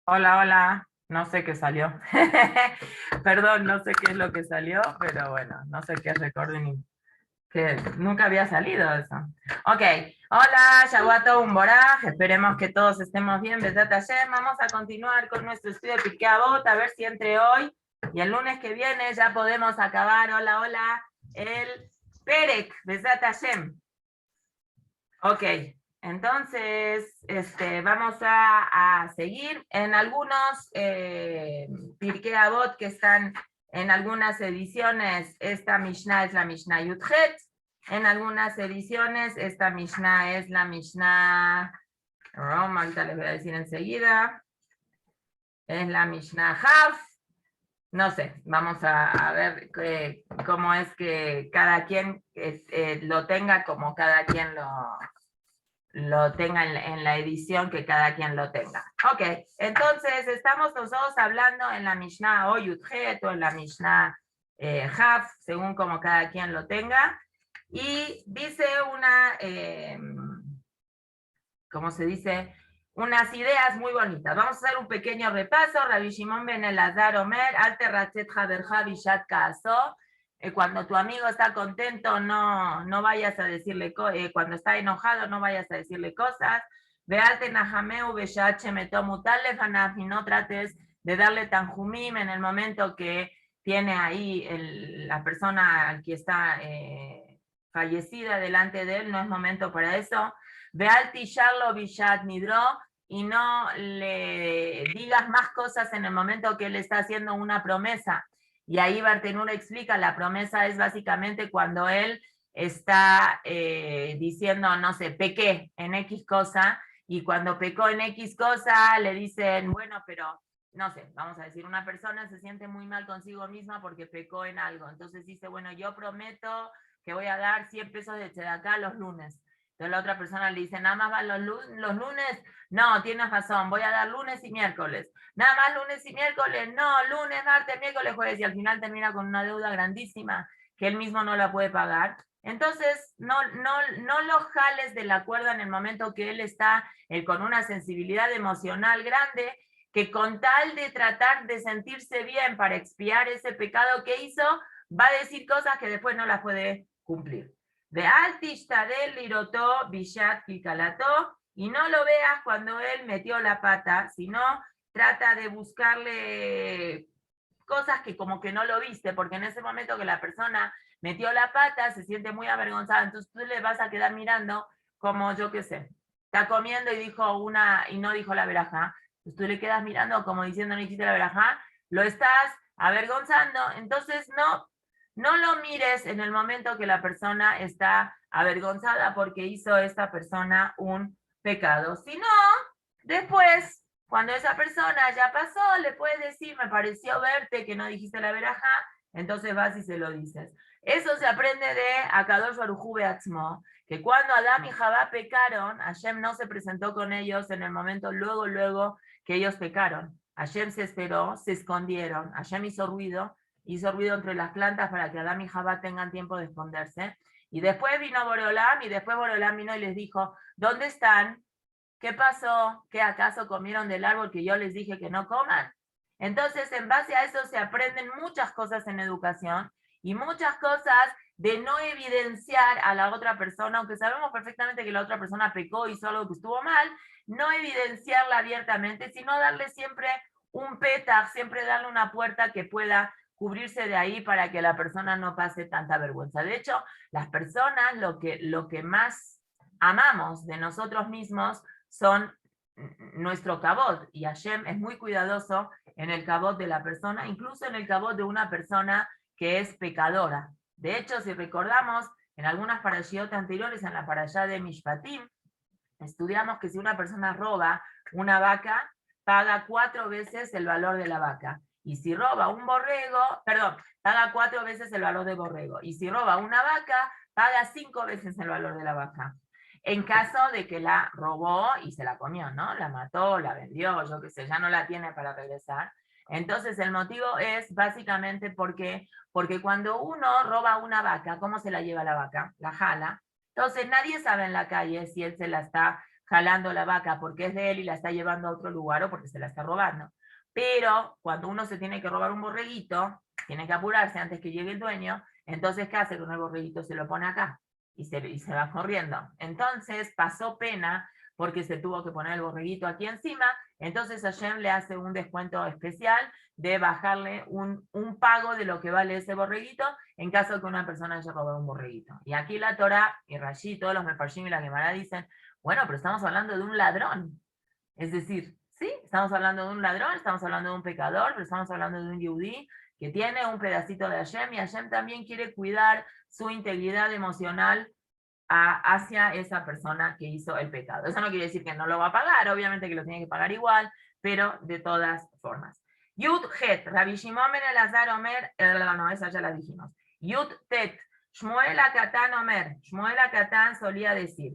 Hola, hola. No sé qué salió. Perdón, no sé qué es lo que salió, pero bueno, no sé qué recording, que nunca había salido eso. Ok, hola, Yaguato Umboraj. Esperemos que todos estemos bien. Besat Hashem. Vamos a continuar con nuestro estudio de Pirkei Avot, a ver si entre hoy y el lunes que viene ya podemos acabar. Hola, hola. El Perek, Besat Hashem. Ok, entonces vamos a seguir en algunos Pirkei Avot que están en algunas ediciones. Esta Mishnah es la Mishnah Yudhet. En algunas ediciones esta Mishnah es la Mishnah Roma, ahorita les voy a decir enseguida. Es la Mishnah Haf. No sé, vamos a ver cómo es que cada quien lo tenga como cada quien lo tenga en la edición que cada quien lo tenga. Ok, entonces estamos nosotros hablando en la Mishnah o Yudhet o en la Mishnah Haf, según como cada quien lo tenga. Y dice ¿cómo se dice? Unas ideas muy bonitas. Vamos a hacer un pequeño repaso. Rabbi Shimon ben Elazar Omer, Alte Ratzet Haberja Bishat Kaaso. Cuando tu amigo está contento, no vayas a decirle, cuando está enojado, no vayas a decirle cosas. Vealte Nahameu Beshat Shemetomu Talefanav, y no trates de darle tanjumim en el momento que tiene ahí la persona que está fallecida delante de él, no es momento para eso. Bealti Charlo Villat Nidro, y no le digas más cosas en el momento que él está haciendo una promesa. Y ahí Bartenura explica, la promesa es básicamente cuando él está diciendo, no sé, pequé en X cosa, y cuando pecó en X cosa le dicen, bueno, pero no sé, vamos a decir, una persona se siente muy mal consigo misma porque pecó en algo. Entonces dice, bueno, yo prometo que voy a dar 100 pesos de tzedakah los lunes. Entonces la otra persona le dice, nada más van los lunes. No, tienes razón, voy a dar lunes y miércoles. Nada más lunes y miércoles. No, lunes, martes, miércoles, jueves. Y al final termina con una deuda grandísima que él mismo no la puede pagar. Entonces, no lo jales de la cuerda en el momento que él está con una sensibilidad emocional grande, que con tal de tratar de sentirse bien para expiar ese pecado que hizo, va a decir cosas que después no las puede cumplir. De Altistadel Liroto Villat Kikalato, y no lo veas cuando él metió la pata, sino trata de buscarle cosas que como que no lo viste, porque en ese momento que la persona metió la pata, se siente muy avergonzada, entonces tú le vas a quedar mirando como, yo qué sé, está comiendo y dijo y no dijo la verajá, entonces tú le quedas mirando como diciendo no hiciste la verajá, lo estás avergonzando, entonces no lo mires en el momento que la persona está avergonzada porque hizo esta persona un pecado, sino después, cuando esa persona ya pasó, le puedes decir, me pareció verte que no dijiste la verajá, entonces vas y se lo dices. Eso se aprende de Akadosh Baruj Hu Beatzmo, que cuando Adán y Jabá pecaron, Hashem no se presentó con ellos en el momento luego que ellos pecaron. Hashem se esperó, se escondieron, Hashem hizo ruido entre las plantas para que Adán y Jabá tengan tiempo de esconderse. Y después vino Boreolam, y después Boreolam vino y les dijo, ¿dónde están? ¿Qué pasó? ¿Qué acaso comieron del árbol que yo les dije que no coman? Entonces, en base a eso se aprenden muchas cosas en educación y muchas cosas de no evidenciar a la otra persona, aunque sabemos perfectamente que la otra persona pecó, hizo algo que estuvo mal, no evidenciarla abiertamente, sino darle siempre un petaj, siempre darle una puerta que pueda cubrirse de ahí para que la persona no pase tanta vergüenza. De hecho, las personas lo que más amamos de nosotros mismos son nuestro cabot, y Hashem es muy cuidadoso en el cabot de la persona, incluso en el cabot de una persona que es pecadora. De hecho, si recordamos, en algunas parashiot anteriores, en la parashá de Mishpatim, estudiamos que si una persona roba una vaca, paga 4 veces el valor de la vaca. Y si roba un borrego, perdón, paga 4 veces el valor del borrego. Y si roba una vaca, paga 5 veces el valor de la vaca. En caso de que la robó y se la comió, ¿no? La mató, la vendió, yo qué sé, ya no la tiene para regresar. Entonces el motivo es básicamente porque cuando uno roba una vaca, ¿cómo se la lleva la vaca? La jala. Entonces nadie sabe en la calle si él se la está jalando la vaca porque es de él y la está llevando a otro lugar o porque se la está robando. Pero cuando uno se tiene que robar un borreguito, tiene que apurarse antes que llegue el dueño, entonces ¿qué hace con el borreguito? Se lo pone acá y se va corriendo. Entonces pasó pena porque se tuvo que poner el borreguito aquí encima, entonces Hashem le hace un descuento especial de bajarle un pago de lo que vale ese borreguito en caso de que una persona haya robado un borreguito. Y aquí la Torah y Rashi, todos los Mefarshim y la Gemara dicen, bueno, pero estamos hablando de un ladrón. Es decir, sí, estamos hablando de un ladrón, estamos hablando de un pecador, pero estamos hablando de un yudí que tiene un pedacito de Hashem y Hashem también quiere cuidar su integridad emocional hacia esa persona que hizo el pecado. Eso no quiere decir que no lo va a pagar, obviamente que lo tiene que pagar igual, pero de todas formas. Yud Het, Rabbi Shimon ben Elazar Omer, no, esa ya la dijimos. Yud Tet, Shmuel Akatan Omer, Shmuel Akatan solía decir,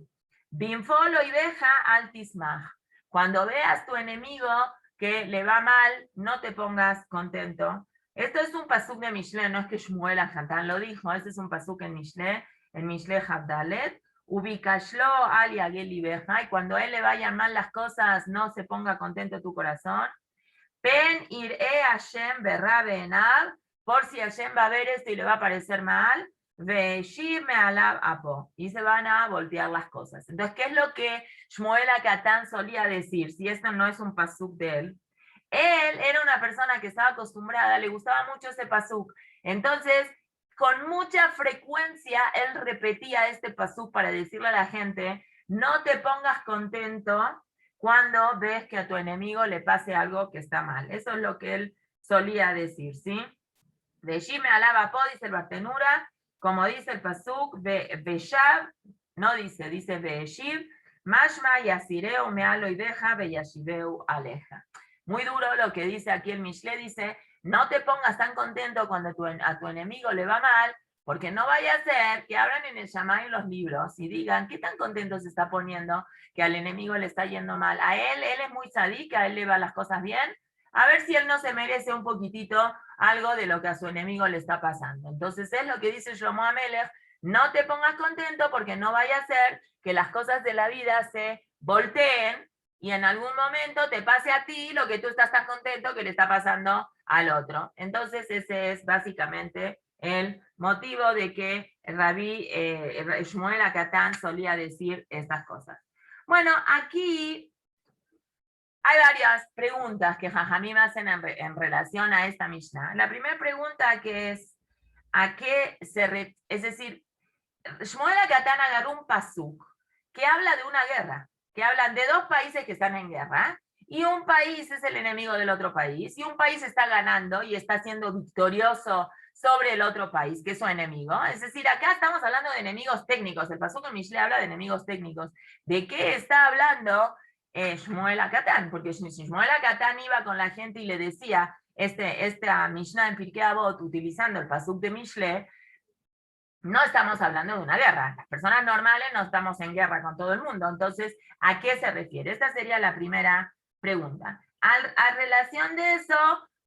Binfolo y deja al tismach. Cuando veas tu enemigo que le va mal, no te pongas contento. Esto es un pasuk de Mishle, no es que Shmuel Akatan lo dijo, este es un pasuk en Mishle, Habdalet, ubicashlo al yagel y cuando a él le vayan mal las cosas, no se ponga contento tu corazón. Pen iré Hashem berra benab, por si Hashem va a ver esto y le va a parecer mal, veishir me alab apo, y se van a voltear las cosas. Entonces, ¿qué es lo que Shmuel Akatán solía decir? Si esto no es un pasuk de él. Él era una persona que estaba acostumbrada, le gustaba mucho ese pasuk. Entonces, con mucha frecuencia, él repetía este pasuk para decirle a la gente, no te pongas contento cuando ves que a tu enemigo le pase algo que está mal. Eso es lo que él solía decir, ¿sí? De Shime alaba po, dice el Bartenura, como dice el pasuk, Beshav, no dice, dice Beshiv, Mashma yasireu mealo y deja, Beyashiveu aleja. Muy duro lo que dice aquí el Mishle, dice, no te pongas tan contento cuando a tu enemigo le va mal, porque no vaya a ser que abran en el Shammai los libros y digan, ¿qué tan contento se está poniendo que al enemigo le está yendo mal? A él es muy sadí, a él le van las cosas bien, a ver si él no se merece un poquitito algo de lo que a su enemigo le está pasando. Entonces es lo que dice Shlomo Amelech, no te pongas contento porque no vaya a ser que las cosas de la vida se volteen y en algún momento te pase a ti lo que tú estás tan contento que le está pasando al otro. Entonces ese es básicamente el motivo de que Rabbi Shmuel Akatán solía decir estas cosas. Bueno, aquí hay varias preguntas que Jajamí me hacen en relación a esta Mishnah. La primera pregunta que es, ¿a qué es decir, Shmuel Akatán agarró un pasuk que habla de una guerra, que hablan de dos países que están en guerra, y un país es el enemigo del otro país, y un país está ganando y está siendo victorioso sobre el otro país, que es su enemigo. Es decir, acá estamos hablando de enemigos técnicos. El pasuk en Mishle habla de enemigos técnicos. ¿De qué está hablando Shmuel Akatán? Porque si Shmuel Akatán iba con la gente y le decía esta Mishnah en Pirkei Avot, utilizando el pasuk de Mishle, no estamos hablando de una guerra. Las personas normales no estamos en guerra con todo el mundo. Entonces, ¿a qué se refiere? Esta sería la primera pregunta. A relación de eso,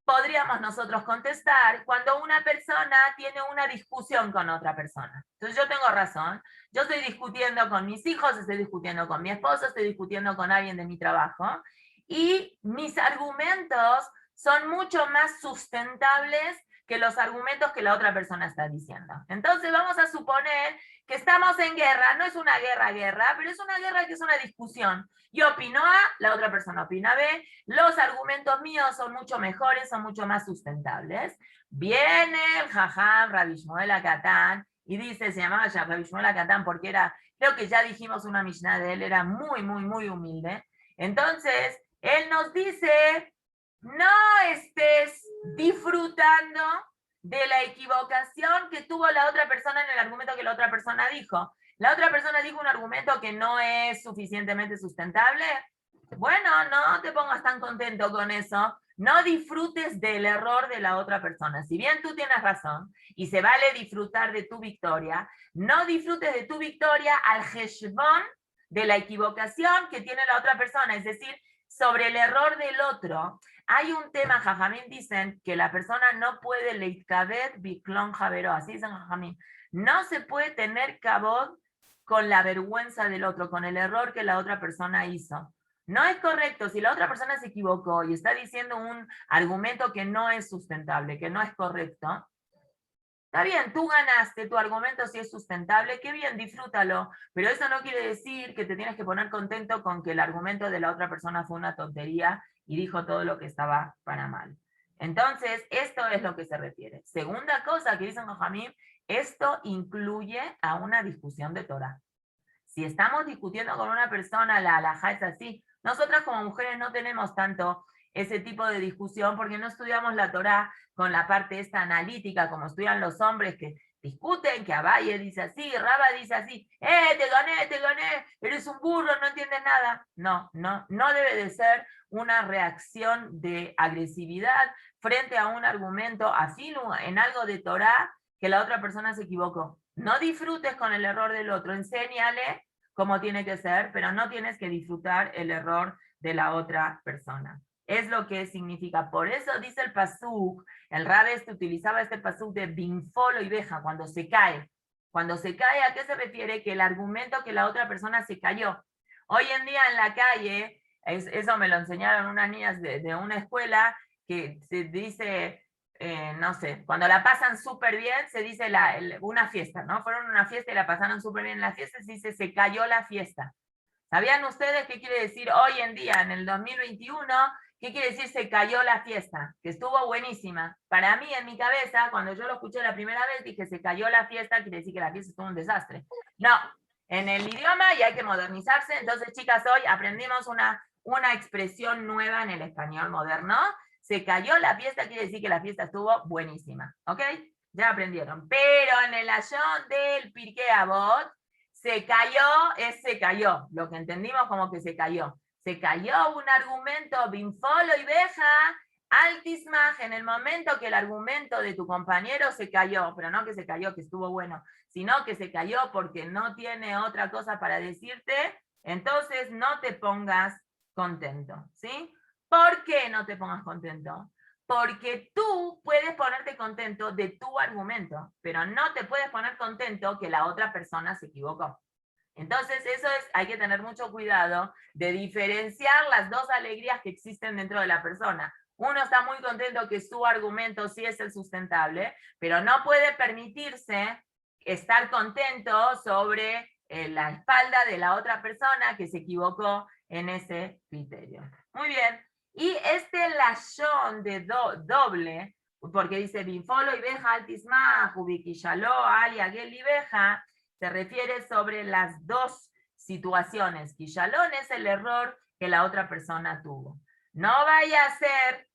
podríamos nosotros contestar cuando una persona tiene una discusión con otra persona. Entonces, yo tengo razón. Yo estoy discutiendo con mis hijos, estoy discutiendo con mi esposo, estoy discutiendo con alguien de mi trabajo. Y mis argumentos son mucho más sustentables que los argumentos que la otra persona está diciendo. Entonces vamos a suponer que estamos en guerra, no es una guerra, pero es una guerra que es una discusión. Yo opino A, la otra persona opina B, los argumentos míos son mucho mejores, son mucho más sustentables. Viene el Jajam Rabbi Shmuel Akatán y dice, se llamaba Rabbi Shmuel Akatán porque era, creo que ya dijimos una Mishnah de él, era muy, muy, muy humilde. Entonces, él nos dice, no estés disfrutando de la equivocación que tuvo la otra persona en el argumento que la otra persona dijo. La otra persona dijo un argumento que no es suficientemente sustentable. Bueno, no te pongas tan contento con eso. No disfrutes del error de la otra persona. Si bien tú tienes razón y se vale disfrutar de tu victoria, no disfrutes de tu victoria al heshbon de la equivocación que tiene la otra persona. Es decir, sobre el error del otro. Hay un tema, Jajamín dicen que la persona no puede leitkabed biklon javero, así dicen Jajamín. No se puede tener kabod con la vergüenza del otro, con el error que la otra persona hizo. No es correcto. Si la otra persona se equivocó y está diciendo un argumento que no es sustentable, que no es correcto, está bien, tú ganaste, tu argumento sí es sustentable, qué bien, disfrútalo, pero eso no quiere decir que te tienes que poner contento con que el argumento de la otra persona fue una tontería y dijo todo lo que estaba para mal. Entonces, esto es lo que se refiere. Segunda cosa que dice Jajamim, esto incluye a una discusión de Torah. Si estamos discutiendo con una persona, la halajá es así. Nosotras como mujeres no tenemos tanto ese tipo de discusión porque no estudiamos la Torá con la parte esta analítica como estudian los hombres que discuten, que Abaye dice así, Raba dice así, te gané, eres un burro, no entiendes nada. No debe de ser una reacción de agresividad frente a un argumento así en algo de Torá que la otra persona se equivocó. No disfrutes con el error del otro, enséñale cómo tiene que ser, pero no tienes que disfrutar el error de la otra persona. Es lo que significa. Por eso dice el pasuk, el Rabes utilizaba este pasuk de binfolo y veja, cuando se cae. Cuando se cae, ¿a qué se refiere? Que el argumento que la otra persona se cayó. Hoy en día en la calle, eso me lo enseñaron unas niñas de una escuela, que se dice, no sé, cuando la pasan súper bien, se dice una fiesta, ¿no? Fueron a una fiesta y la pasaron súper bien en la fiesta, se dice, se cayó la fiesta. ¿Sabían ustedes qué quiere decir hoy en día, en el 2021, qué quiere decir se cayó la fiesta? Que estuvo buenísima. Para mí, en mi cabeza, cuando yo lo escuché la primera vez, dije, se cayó la fiesta, quiere decir que la fiesta estuvo un desastre. No, en el idioma y hay que modernizarse. Entonces, chicas, hoy aprendimos una expresión nueva en el español moderno. Se cayó la fiesta, quiere decir que la fiesta estuvo buenísima. ¿Ok? Ya aprendieron. Pero en el ayón del Pirkei Avot, se cayó. Lo que entendimos como que se cayó. Se cayó un argumento, binfolo y beja, altismaj, en el momento que el argumento de tu compañero se cayó, pero no que se cayó, que estuvo bueno, sino que se cayó porque no tiene otra cosa para decirte, entonces no te pongas contento, ¿sí? ¿Por qué no te pongas contento? Porque tú puedes ponerte contento de tu argumento, pero no te puedes poner contento que la otra persona se equivocó. Entonces, hay que tener mucho cuidado de diferenciar las dos alegrías que existen dentro de la persona. Uno está muy contento que su argumento sí es el sustentable, pero no puede permitirse estar contento sobre la espalda de la otra persona que se equivocó en ese criterio. Muy bien. Y este lashon de doble, porque dice binfolo y beja altisma, ubikishalo, ali agel y beja, se refiere sobre las dos situaciones. Kishalón es el error que la otra persona tuvo. No vaya a ser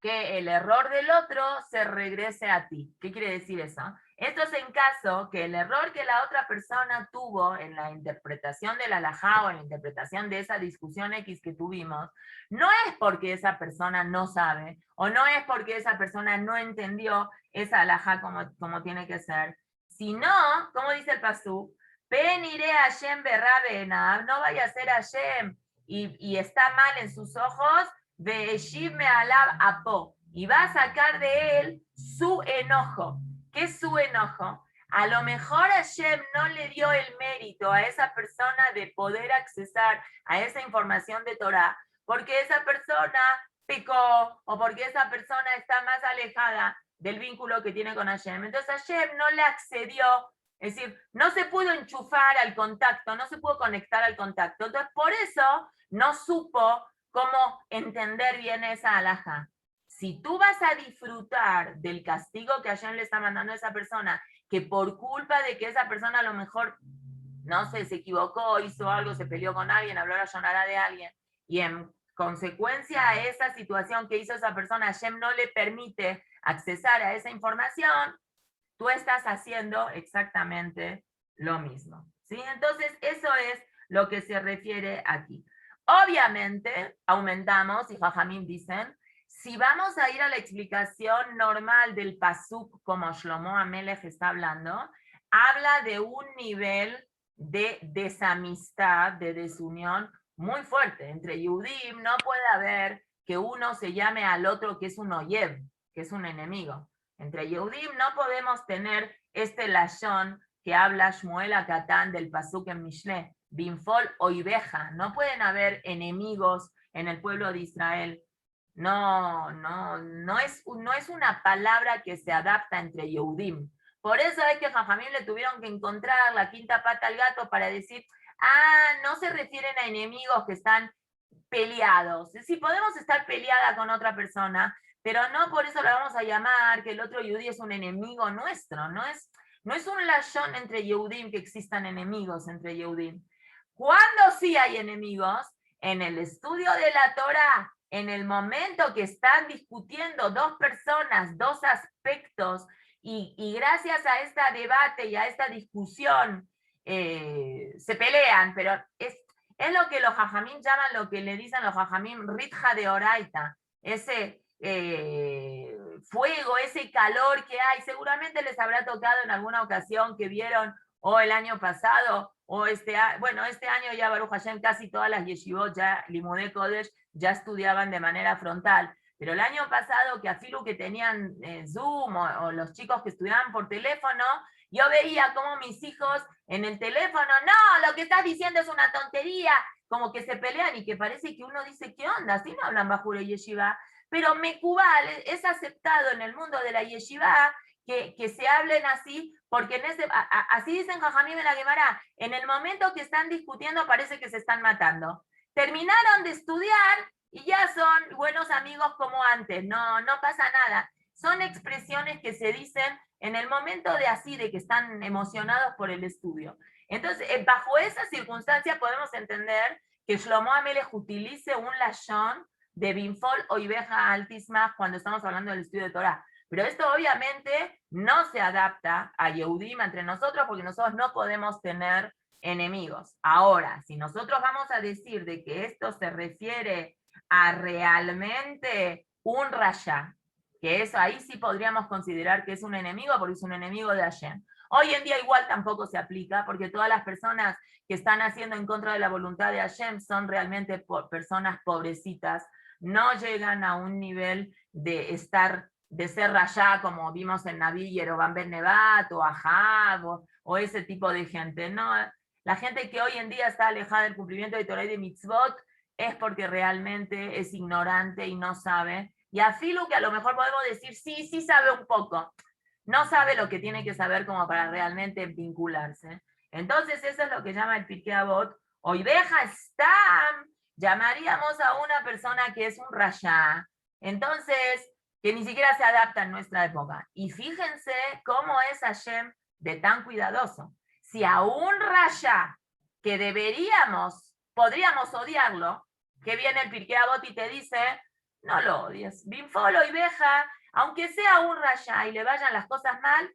que el error del otro se regrese a ti. ¿Qué quiere decir eso? Esto es en caso que el error que la otra persona tuvo en la interpretación del halajá o en la interpretación de esa discusión X que tuvimos, no es porque esa persona no sabe o no es porque esa persona no entendió esa halajá como tiene que ser, sino, como dice el pasú, pen iré a Hashem berrabenab, no vaya a ser Hashem y está mal en sus ojos, me alab apo, y va a sacar de él su enojo. ¿Qué es su enojo? A lo mejor Hashem no le dio el mérito a esa persona de poder accesar a esa información de Torah, porque esa persona pecó o porque esa persona está más alejada del vínculo que tiene con Hashem. Entonces Hashem no le accedió, es decir, no se pudo enchufar al contacto, no se pudo conectar al contacto. Entonces por eso no supo cómo entender bien esa alhaja. Si tú vas a disfrutar del castigo que Hashem le está mandando a esa persona, que por culpa de que esa persona a lo mejor, no sé, se equivocó, hizo algo, se peleó con alguien, habló la llorada de alguien, y en consecuencia a esa situación que hizo esa persona, Hashem no le permite accesar a esa información, tú estás haciendo exactamente lo mismo. ¿Sí? Entonces, eso es lo que se refiere aquí. Obviamente, aumentamos, y Jajamim dicen, si vamos a ir a la explicación normal del pasuk, como Shlomo Amelech está hablando, habla de un nivel de desamistad, de desunión muy fuerte. Entre Yudim no puede haber que uno se llame al otro que es un oyev, que es un enemigo. Entre Yehudim no podemos tener este lashon que habla Shmuel Akatán del Pasuk en Mishle, Binfol Oibeja. No pueden haber enemigos en el pueblo de Israel. No es una palabra que se adapta entre Yehudim. Por eso es que Jajamim le tuvieron que encontrar la quinta pata al gato para decir, no se refieren a enemigos que están peleados. Si podemos estar peleada con otra persona, pero no por eso la vamos a llamar que el otro Yehudi es un enemigo nuestro. No es un lashon entre Yehudim que existan enemigos entre Yehudim. ¿Cuándo sí hay enemigos? En el estudio de la Torah, en el momento que están discutiendo dos personas, dos aspectos, y gracias a este debate y a esta discusión se pelean, pero es lo que los jajamín llaman, lo que le dicen los jajamín, ritja de oraita, ese fuego, ese calor que hay. Seguramente les habrá tocado en alguna ocasión que vieron o el año pasado, o este año ya Baruch Hashem casi todas las yeshivot, ya Limudei Kodesh, ya estudiaban de manera frontal. Pero el año pasado, que afilu que tenían Zoom o los chicos que estudiaban por teléfono, yo veía como mis hijos en el teléfono, no, lo que estás diciendo es una tontería, como que se pelean y que parece que uno dice, ¿qué onda? Así no hablan Bajure Yeshiva. Pero Mekubal es aceptado en el mundo de la Yeshiva que se hablen así, porque así dicen Jajamim en la Gemara, en el momento que están discutiendo parece que se están matando. Terminaron de estudiar y ya son buenos amigos como antes, no pasa nada. Son expresiones que se dicen en el momento de que están emocionados por el estudio. Entonces, bajo esa circunstancia podemos entender que Shlomo Amelech utilice un lashon de Binfol o Ibeja Altismach cuando estamos hablando del estudio de Torah. Pero esto obviamente no se adapta a Yehudim entre nosotros porque nosotros no podemos tener enemigos. Ahora, si nosotros vamos a decir de que esto se refiere a realmente un rasha, que eso ahí sí podríamos considerar que es un enemigo porque es un enemigo de Hashem. Hoy en día igual tampoco se aplica porque todas las personas que están haciendo en contra de la voluntad de Hashem son realmente personas pobrecitas, no llegan a un nivel de ser rayá como vimos en Naví Yerobam Ben Nevat o Ahab o ese tipo de gente. No, la gente que hoy en día está alejada del cumplimiento de Torah y de Mitzvot es porque realmente es ignorante y no sabe. Y a Filu que a lo mejor podemos decir, sí sabe un poco. No sabe lo que tiene que saber como para realmente vincularse. Entonces eso es lo que llama el Pirkei Avot. Hoy deja Stam. Llamaríamos a una persona que es un rayá. Entonces, que ni siquiera se adapta en nuestra época. Y fíjense cómo es Hashem de tan cuidadoso. Si a un rayá que podríamos odiarlo, que viene el Pirkei Avot y te dice, no lo odies, Binfolo y Beja, aunque sea un rayá y le vayan las cosas mal,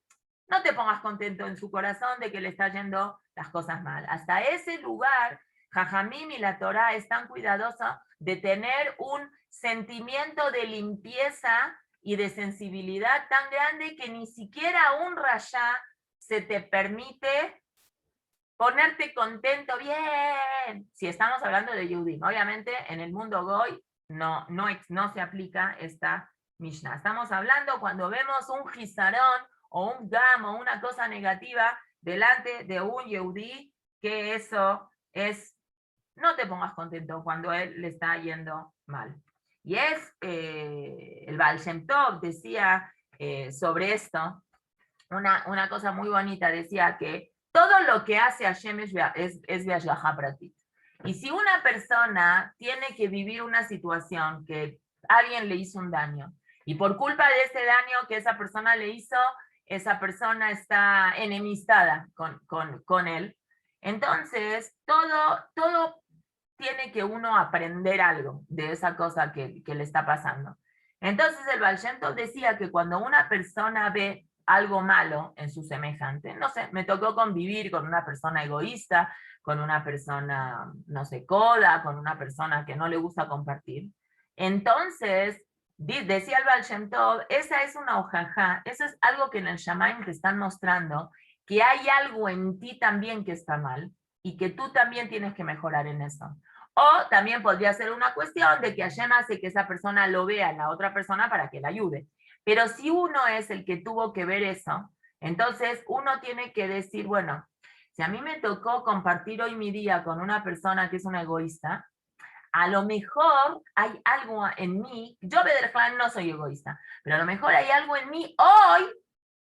no te pongas contento en su corazón de que le está yendo las cosas mal. Hasta ese lugar, Jajamim y la Torá están cuidadosos de tener un sentimiento de limpieza y de sensibilidad tan grande que ni siquiera un rayá se te permite ponerte contento, bien. Si estamos hablando de Yehudim, obviamente en el mundo Goy no se aplica esta Mishnah. Estamos hablando cuando vemos un Gizarón o un Gam o una cosa negativa delante de un Yehudí, que eso es, no te pongas contento cuando él le está yendo mal. Y el Baal Shem Tov decía sobre esto una cosa muy bonita, decía que todo lo que hace Hashem es Be'ashgaha Pratit. Y si una persona tiene que vivir una situación que alguien le hizo un daño, y por culpa de ese daño que esa persona le hizo, esa persona está enemistada con él, entonces todo tiene que uno aprender algo de esa cosa que le está pasando. Entonces el Baal Shem Tov decía que cuando una persona ve algo malo en su semejante, no sé, me tocó convivir con una persona egoísta, con una persona, no sé, coda, con una persona que no le gusta compartir. Entonces, decía el Baal Shem Tov, esa es una hojajá, eso es algo que en el Shamaim te están mostrando, que hay algo en ti también que está mal, y que tú también tienes que mejorar en eso. O también podría ser una cuestión de que Hashem hace que esa persona lo vea en la otra persona para que la ayude. Pero si uno es el que tuvo que ver eso, Entonces uno tiene que decir, bueno, si a mí me tocó compartir hoy mi día con una persona que es una egoísta, a lo mejor hay algo en mí, yo Bederflan no soy egoísta, pero a lo mejor hay algo en mí hoy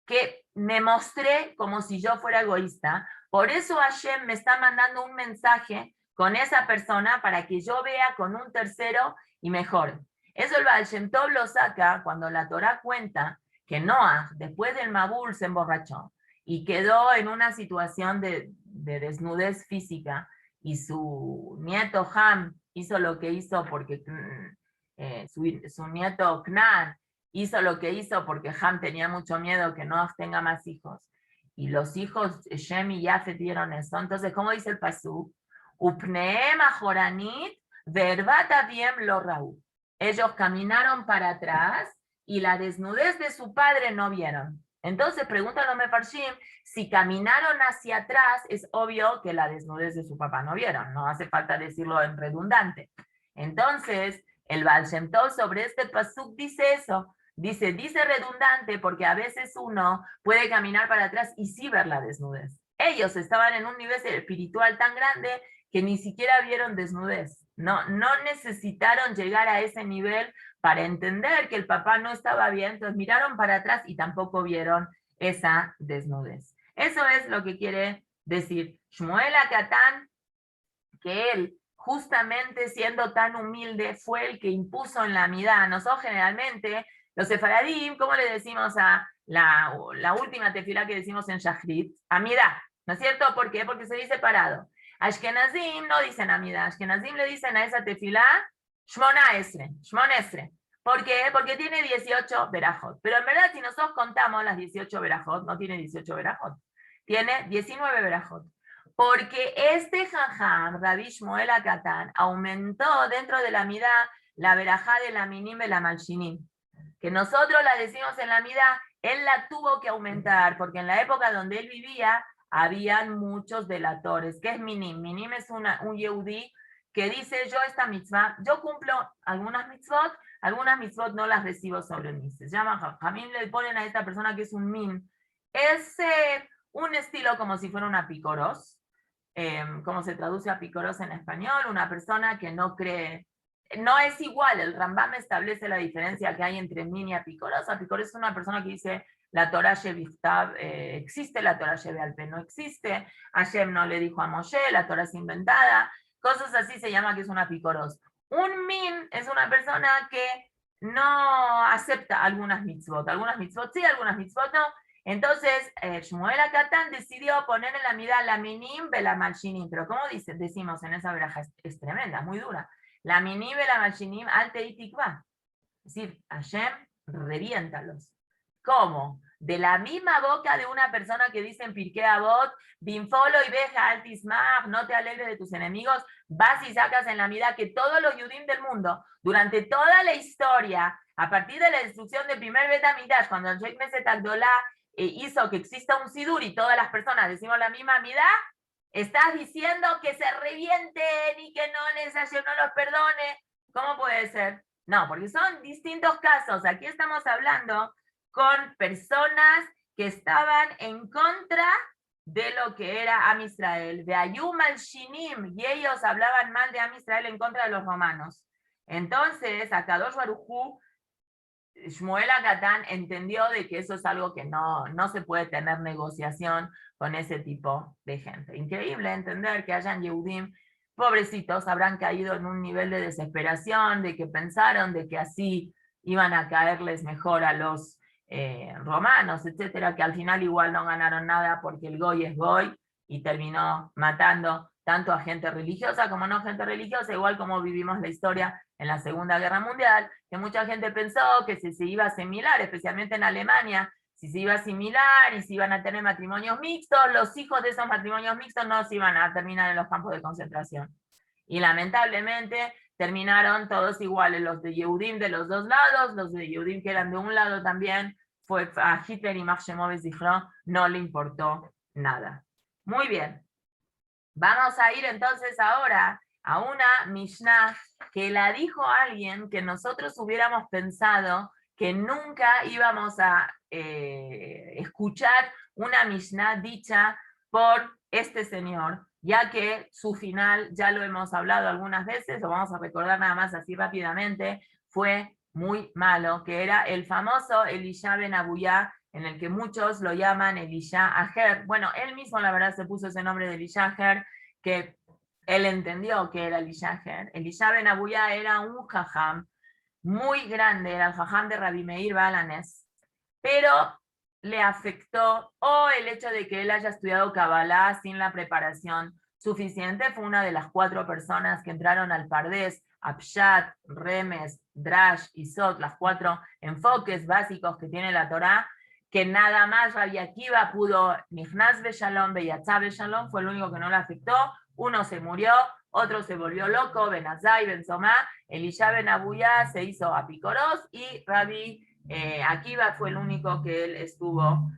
que me mostré como si yo fuera egoísta. Por eso Hashem me está mandando un mensaje con esa persona para que yo vea con un tercero y mejore. Eso el Baal Shem Tov lo saca cuando la Torah cuenta que Noah, después del Mabul, se emborrachó y quedó en una situación de desnudez física, y su nieto Ham hizo lo que hizo porque su nieto Knan hizo lo que hizo porque Ham tenía mucho miedo que Noah tenga más hijos. Y los hijos Shem y Yafet dieron eso. Entonces, ¿cómo dice el pasuk? Upneem ajoranit verbat aviem lo raú. Ellos caminaron para atrás y la desnudez de su padre no vieron. Entonces, preguntan los mefarshim, si caminaron hacia atrás, es obvio que la desnudez de su papá no vieron. No hace falta decirlo en redundante. Entonces, el Baal Shem Tov sobre este pasuk dice eso. Dice redundante porque a veces uno puede caminar para atrás y sí ver la desnudez. Ellos estaban en un nivel espiritual tan grande que ni siquiera vieron desnudez. No necesitaron llegar a ese nivel para entender que el papá no estaba bien, entonces miraron para atrás y tampoco vieron esa desnudez. Eso es lo que quiere decir Shmuel Akatán, que él, justamente siendo tan humilde, fue el que impuso en la midá. Nosotros generalmente, los sefaradim, ¿cómo le decimos a la última tefilá que decimos en Shachrit? Amidá, ¿no es cierto? ¿Por qué? Porque se dice parado. Ashkenazim no dicen amidá, Ashkenazim le dicen a esa tefilá Shmona Esre. ¿Por qué? Porque tiene 18 verajot. Pero en verdad, si nosotros contamos las 18 verajot, no tiene 18 verajot, tiene 19 verajot. Porque este jajam, Rabbi Shmuel Akatán, aumentó dentro de la midá la verajá de la minim y la malshinim. Que nosotros la decimos en la midá, él la tuvo que aumentar, porque en la época donde él vivía, habían muchos delatores. ¿Qué es minim? Minim es un yehudí que dice, yo esta mitzvah, yo cumplo algunas mitzvot no las recibo sobre mí. Se llama jajamim, le ponen a esta persona que es un min. Es un estilo como si fuera una picoros. ¿Cómo se traduce a picoros en español? Una persona que no cree, no es igual. El Rambam establece la diferencia que hay entre min y apicoros. Apicoros es una persona que dice la Torah Shebiftab existe, la Torah Shebealpe no existe, Hashem no le dijo a Moshe, la Torah es inventada, cosas así se llama que es un apicoros. Un min es una persona que no acepta algunas mitzvot sí, algunas mitzvot no. Entonces, Shmuel Akatán decidió poner en la midá la minim ve la malshinim. Pero ¿cómo decimos en esa veraja? Es tremenda, muy dura. La minim ve la malshinim al teitikva. Es decir, Hashem, reviéntalos. ¿Cómo? De la misma boca de una persona que dice en Pirkei Avot, Binfolo y Beja Altismach, no te alegres de tus enemigos, vas y sacas en la midá que todos los Yudim del mundo, durante toda la historia, a partir de la destrucción del primer Bet HaMikdash, cuando el Sheikh Meset Agdolá hizo que exista un sidur y todas las personas decimos la misma midá, estás diciendo que se revienten y que no les Hashem no los perdone. ¿Cómo puede ser? No, porque son distintos casos. Aquí estamos hablando con personas que estaban en contra de lo que era Am Israel, de Ayum al-Shinim, y ellos hablaban mal de Am Israel en contra de los romanos. Entonces, Akadosh Baruj Hu, Shmuel Akatán entendió de que eso es algo que no se puede tener negociación con ese tipo de gente. Increíble entender que hayan Yehudim, pobrecitos, habrán caído en un nivel de desesperación, de que pensaron de que así iban a caerles mejor a los romanos, etcétera, que al final igual no ganaron nada porque el Goy es Goy y terminó matando tanto a gente religiosa como no gente religiosa, igual como vivimos la historia en la Segunda Guerra Mundial, que mucha gente pensó que si se iba a asimilar, especialmente en Alemania, si se iba a asimilar y si iban a tener matrimonios mixtos, los hijos de esos matrimonios mixtos no se iban a terminar en los campos de concentración. Y lamentablemente terminaron todos iguales, los de Yehudim de los dos lados, los de Yehudim que eran de un lado también, fue a Hitler y Marx Shemov Zichron, no le importó nada. Muy bien. Vamos a ir entonces ahora a una Mishnah que la dijo alguien que nosotros hubiéramos pensado que nunca íbamos a escuchar una Mishnah dicha por este señor, ya que su final, ya lo hemos hablado algunas veces, lo vamos a recordar nada más así rápidamente, fue muy malo, que era el famoso Elisha ben Abuyá, en el que muchos lo llaman Elisha Aher. Bueno, él mismo la verdad se puso ese nombre de Elisha Aher, que él entendió que era Elisha Aher. Elisha ben Abuyá era un jajam muy grande, era el jajam de Rabbi Meir Balanes, pero le afectó el hecho de que él haya estudiado Kabbalah sin la preparación suficiente. Fue una de las 4 personas que entraron al Pardes, Apshat, Remes, Drash y Sot, las 4 enfoques básicos que tiene la Torá, que nada más Rabbi Akiva pudo, Nichnas Beshalom, Beyatzá Beshalom, fue el único que no le afectó. Uno se murió, otro se volvió loco, Ben Azai, Ben Somá, Elisha ben Abuyá se hizo apicoros y Rabbi Akiva fue el único que él estuvo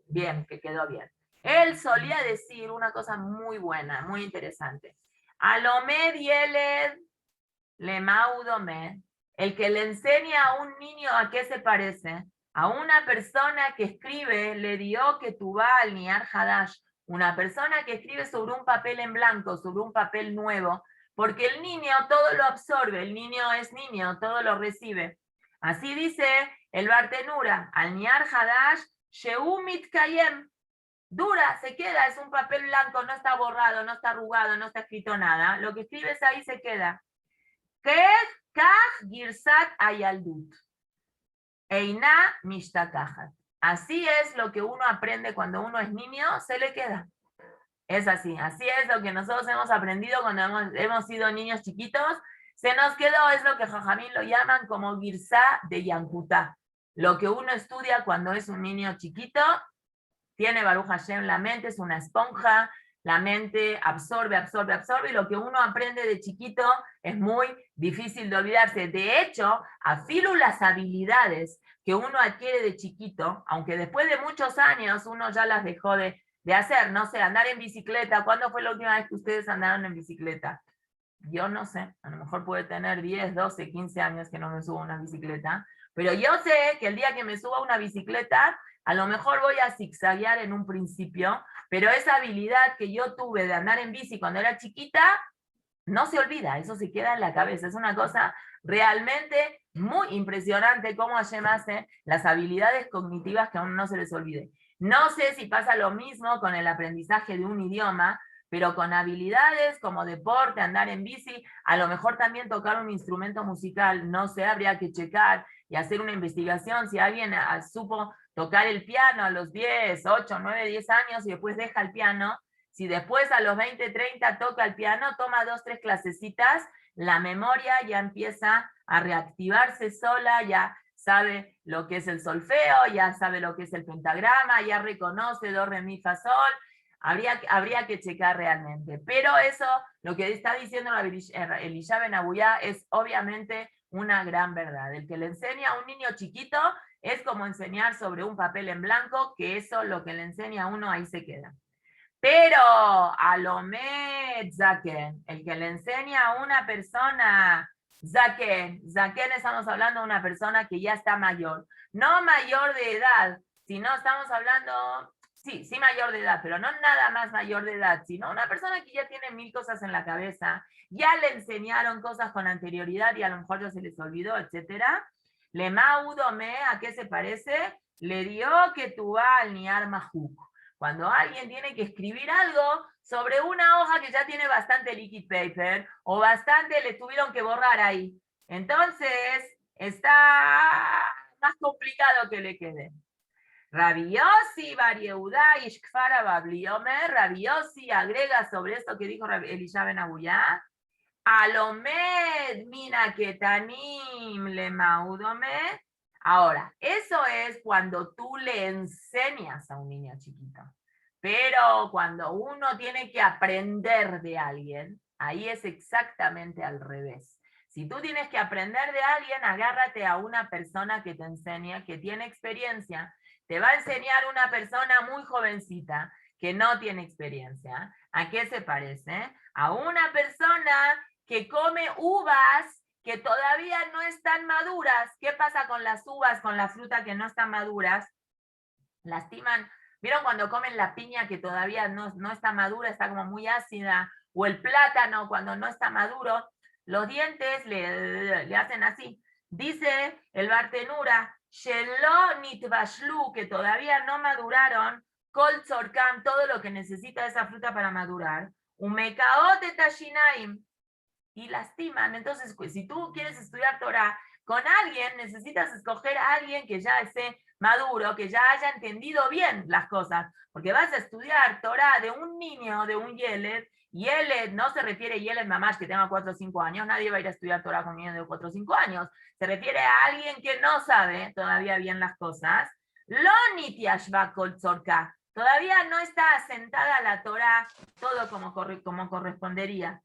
bien, que quedó bien. Él solía decir una cosa muy buena, muy interesante. Alomed Yeled Lemaudomed, el que le enseña a un niño a qué se parece, a una persona que escribe, le dio que tu va al Niar Hadash, una persona que escribe sobre un papel en blanco, sobre un papel nuevo, porque el niño todo lo absorbe, el niño es niño, todo lo recibe. Así dice el Bartenura, al Niar Hadash, Sheumit Kayem, dura, se queda, es un papel blanco, no está borrado, no está arrugado, no está escrito nada, lo que escribes ahí se queda. Kach Girsat Ayaldut, Eina Mishtakajat. Así es lo que uno aprende cuando uno es niño, se le queda. Es así es lo que nosotros hemos aprendido cuando hemos sido niños chiquitos, se nos quedó, es lo que Jajamín lo llaman como Girsá de Yankutá. Lo que uno estudia cuando es un niño chiquito, tiene Baruch Hashem, la mente es una esponja, la mente absorbe, y lo que uno aprende de chiquito es muy difícil de olvidarse. De hecho, afilo las habilidades que uno adquiere de chiquito, aunque después de muchos años uno ya las dejó de hacer, no sé, andar en bicicleta. ¿Cuándo fue la última vez que ustedes andaron en bicicleta? Yo no sé, a lo mejor puede tener 10, 12, 15 años que no me subo a una bicicleta, pero yo sé que el día que me suba a una bicicleta, a lo mejor voy a zigzaguear en un principio, pero esa habilidad que yo tuve de andar en bici cuando era chiquita, no se olvida, eso se queda en la cabeza. Es una cosa realmente muy impresionante cómo Hashem hace las habilidades cognitivas que a uno no se les olvide. No sé si pasa lo mismo con el aprendizaje de un idioma, pero con habilidades como deporte, andar en bici, a lo mejor también tocar un instrumento musical, no sé, habría que checar y hacer una investigación si alguien supo tocar el piano a los 10, 8, 9, 10 años y después deja el piano. Si después a los 20, 30 toca el piano, toma 2, 3 clasecitas, la memoria ya empieza a reactivarse sola, ya sabe lo que es el solfeo, ya sabe lo que es el pentagrama, ya reconoce do, re, mi, fa, sol. Habría que checar realmente. Pero eso, lo que está diciendo Elisha ben Abuyá es obviamente una gran verdad. El que le enseña a un niño chiquito es como enseñar sobre un papel en blanco, que eso lo que le enseña a uno ahí se queda. Pero Alomed Zaken, el que le enseña a una persona, Zaken estamos hablando de una persona que ya está mayor, no mayor de edad, sino estamos hablando, sí mayor de edad, pero no nada más mayor de edad, sino una persona que ya tiene 1000 cosas en la cabeza, ya le enseñaron cosas con anterioridad y a lo mejor ya se les olvidó, etcétera. Le maudome, ¿a qué se parece? Le dio que tu va al niar majuk. Cuando alguien tiene que escribir algo sobre una hoja que ya tiene bastante liquid paper o bastante le tuvieron que borrar ahí. Entonces, está más complicado que le quede. Rabbi Yossi Bar Yehuda Ishkfara Babliomer, Rabbi Yossi agrega sobre esto que dijo Elisha ben Abuyá, Alomed mina ketanim le maudome. Ahora, eso es cuando tú le enseñas a un niño chiquito. Pero cuando uno tiene que aprender de alguien, ahí es exactamente al revés. Si tú tienes que aprender de alguien, agárrate a una persona que te enseñe, que tiene experiencia. Te va a enseñar una persona muy jovencita que no tiene experiencia. ¿A qué se parece? A una persona que come uvas que todavía no están maduras. ¿Qué pasa con las uvas, con la fruta que no están maduras? Lastiman. ¿Vieron cuando comen la piña que todavía no está madura, está como muy ácida? O el plátano cuando no está maduro, los dientes le hacen así. Dice el Bartenura, Shelo nitvashlu, que todavía no maduraron, kol tzorkam, todo lo que necesita esa fruta para madurar. Umekaot etashinaim, y lastiman. Entonces, pues, si tú quieres estudiar Torah con alguien, necesitas escoger a alguien que ya esté maduro, que ya haya entendido bien las cosas, porque vas a estudiar Torah de un niño, de un Yeled. Yeled no se refiere a Yeled mamás que tenga 4 o 5 años, nadie va a ir a estudiar Torah con un niño de 4 o 5 años, se refiere a alguien que no sabe todavía bien las cosas. Lo nitiashva kol tzorka, todavía no está asentada la Torah todo como correspondería.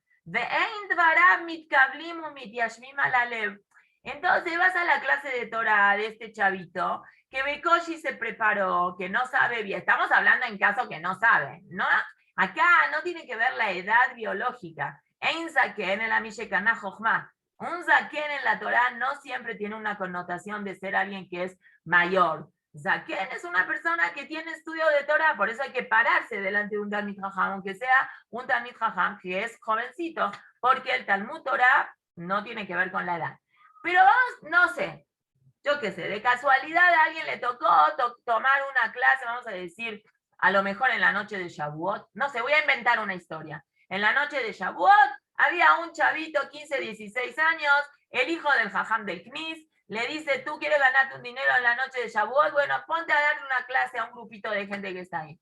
Entonces vas a la clase de Torah de este chavito que Bekoshi se preparó, que no sabe bien. Estamos hablando en caso que no sabe, ¿no? Acá no tiene que ver la edad biológica. Ein zaken en la Mishekana Jochma. Un zaken en la Torah no siempre tiene una connotación de ser alguien que es mayor. Zaken es una persona que tiene estudio de Torah, por eso hay que pararse delante de un Talmid Jajam, aunque sea un Talmid Jajam que es jovencito, porque el Talmud Torah no tiene que ver con la edad. Pero vamos, no sé, yo qué sé, de casualidad a alguien le tocó tomar una clase, vamos a decir, a lo mejor en la noche de Shavuot, no sé, voy a inventar una historia. En la noche de Shavuot había un chavito, 15, 16 años, el hijo del Jajam del Knis, le dice, ¿tú quieres ganarte un dinero en la noche de Shavuot? Bueno, ponte a darle una clase a un grupito de gente que está ahí.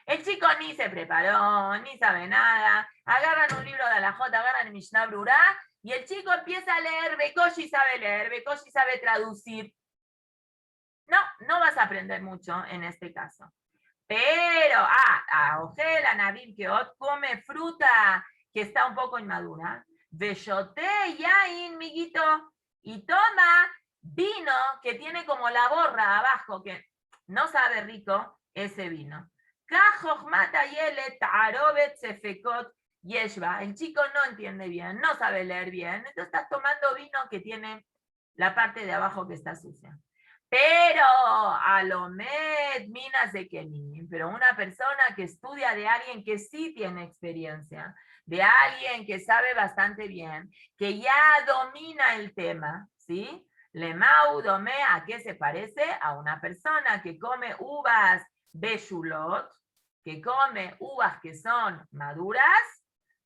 El chico ni se preparó, ni sabe nada. Agarran un libro de Alajot, agarran el Mishnah Brurá, y el chico empieza a leer, Bekoshi sabe leer, Bekoshi sabe traducir. No vas a aprender mucho en este caso. Pero, Ojel, Navim, que come fruta que está un poco inmadura. Beshote yain, miguito, y toma vino que tiene como la borra abajo, que no sabe rico ese vino. El chico no entiende bien, no sabe leer bien, entonces estás tomando vino que tiene la parte de abajo que está sucia. Pero Alomed minas de Kenim, pero una persona que estudia de alguien que sí tiene experiencia, de alguien que sabe bastante bien, que ya domina el tema, ¿sí? Lemau dome, ¿a qué se parece? A una persona que come uvas beshulot, que come uvas que son maduras,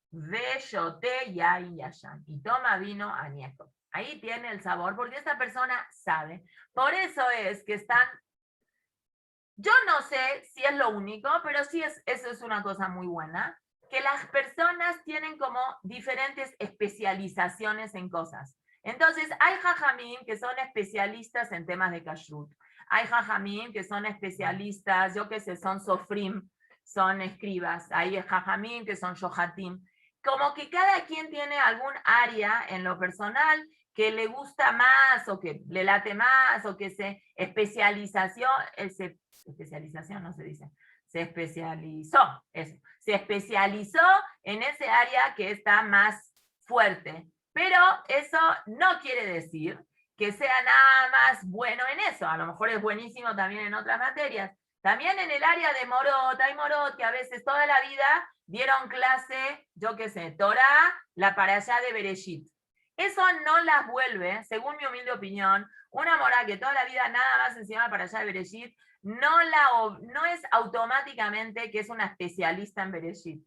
beshote yain yashan, y toma vino añejo. Ahí tiene el sabor, porque esta persona sabe. Por eso es que están, yo no sé si es lo único, pero sí eso es una cosa muy buena, que las personas tienen como diferentes especializaciones en cosas. Entonces, hay jajamim que son especialistas en temas de kashrut. Hay jajamim que son especialistas, yo qué sé, son sofrim, son escribas. Hay jajamim que son shohatim. Como que cada quien tiene algún área en lo personal que le gusta más o que le late más o que se especialización no se dice, se especializó en ese área que está más fuerte. Pero eso no quiere decir que sea nada más bueno en eso. A lo mejor es buenísimo también en otras materias. También en el área de Morot, hay Morot que a veces toda la vida dieron clase, yo qué sé, Torah, la parashá de Bereshit. Eso no las vuelve, según mi humilde opinión, una morá que toda la vida nada más enseñaba parashá de Bereshit, no es automáticamente que es una especialista en Bereshit.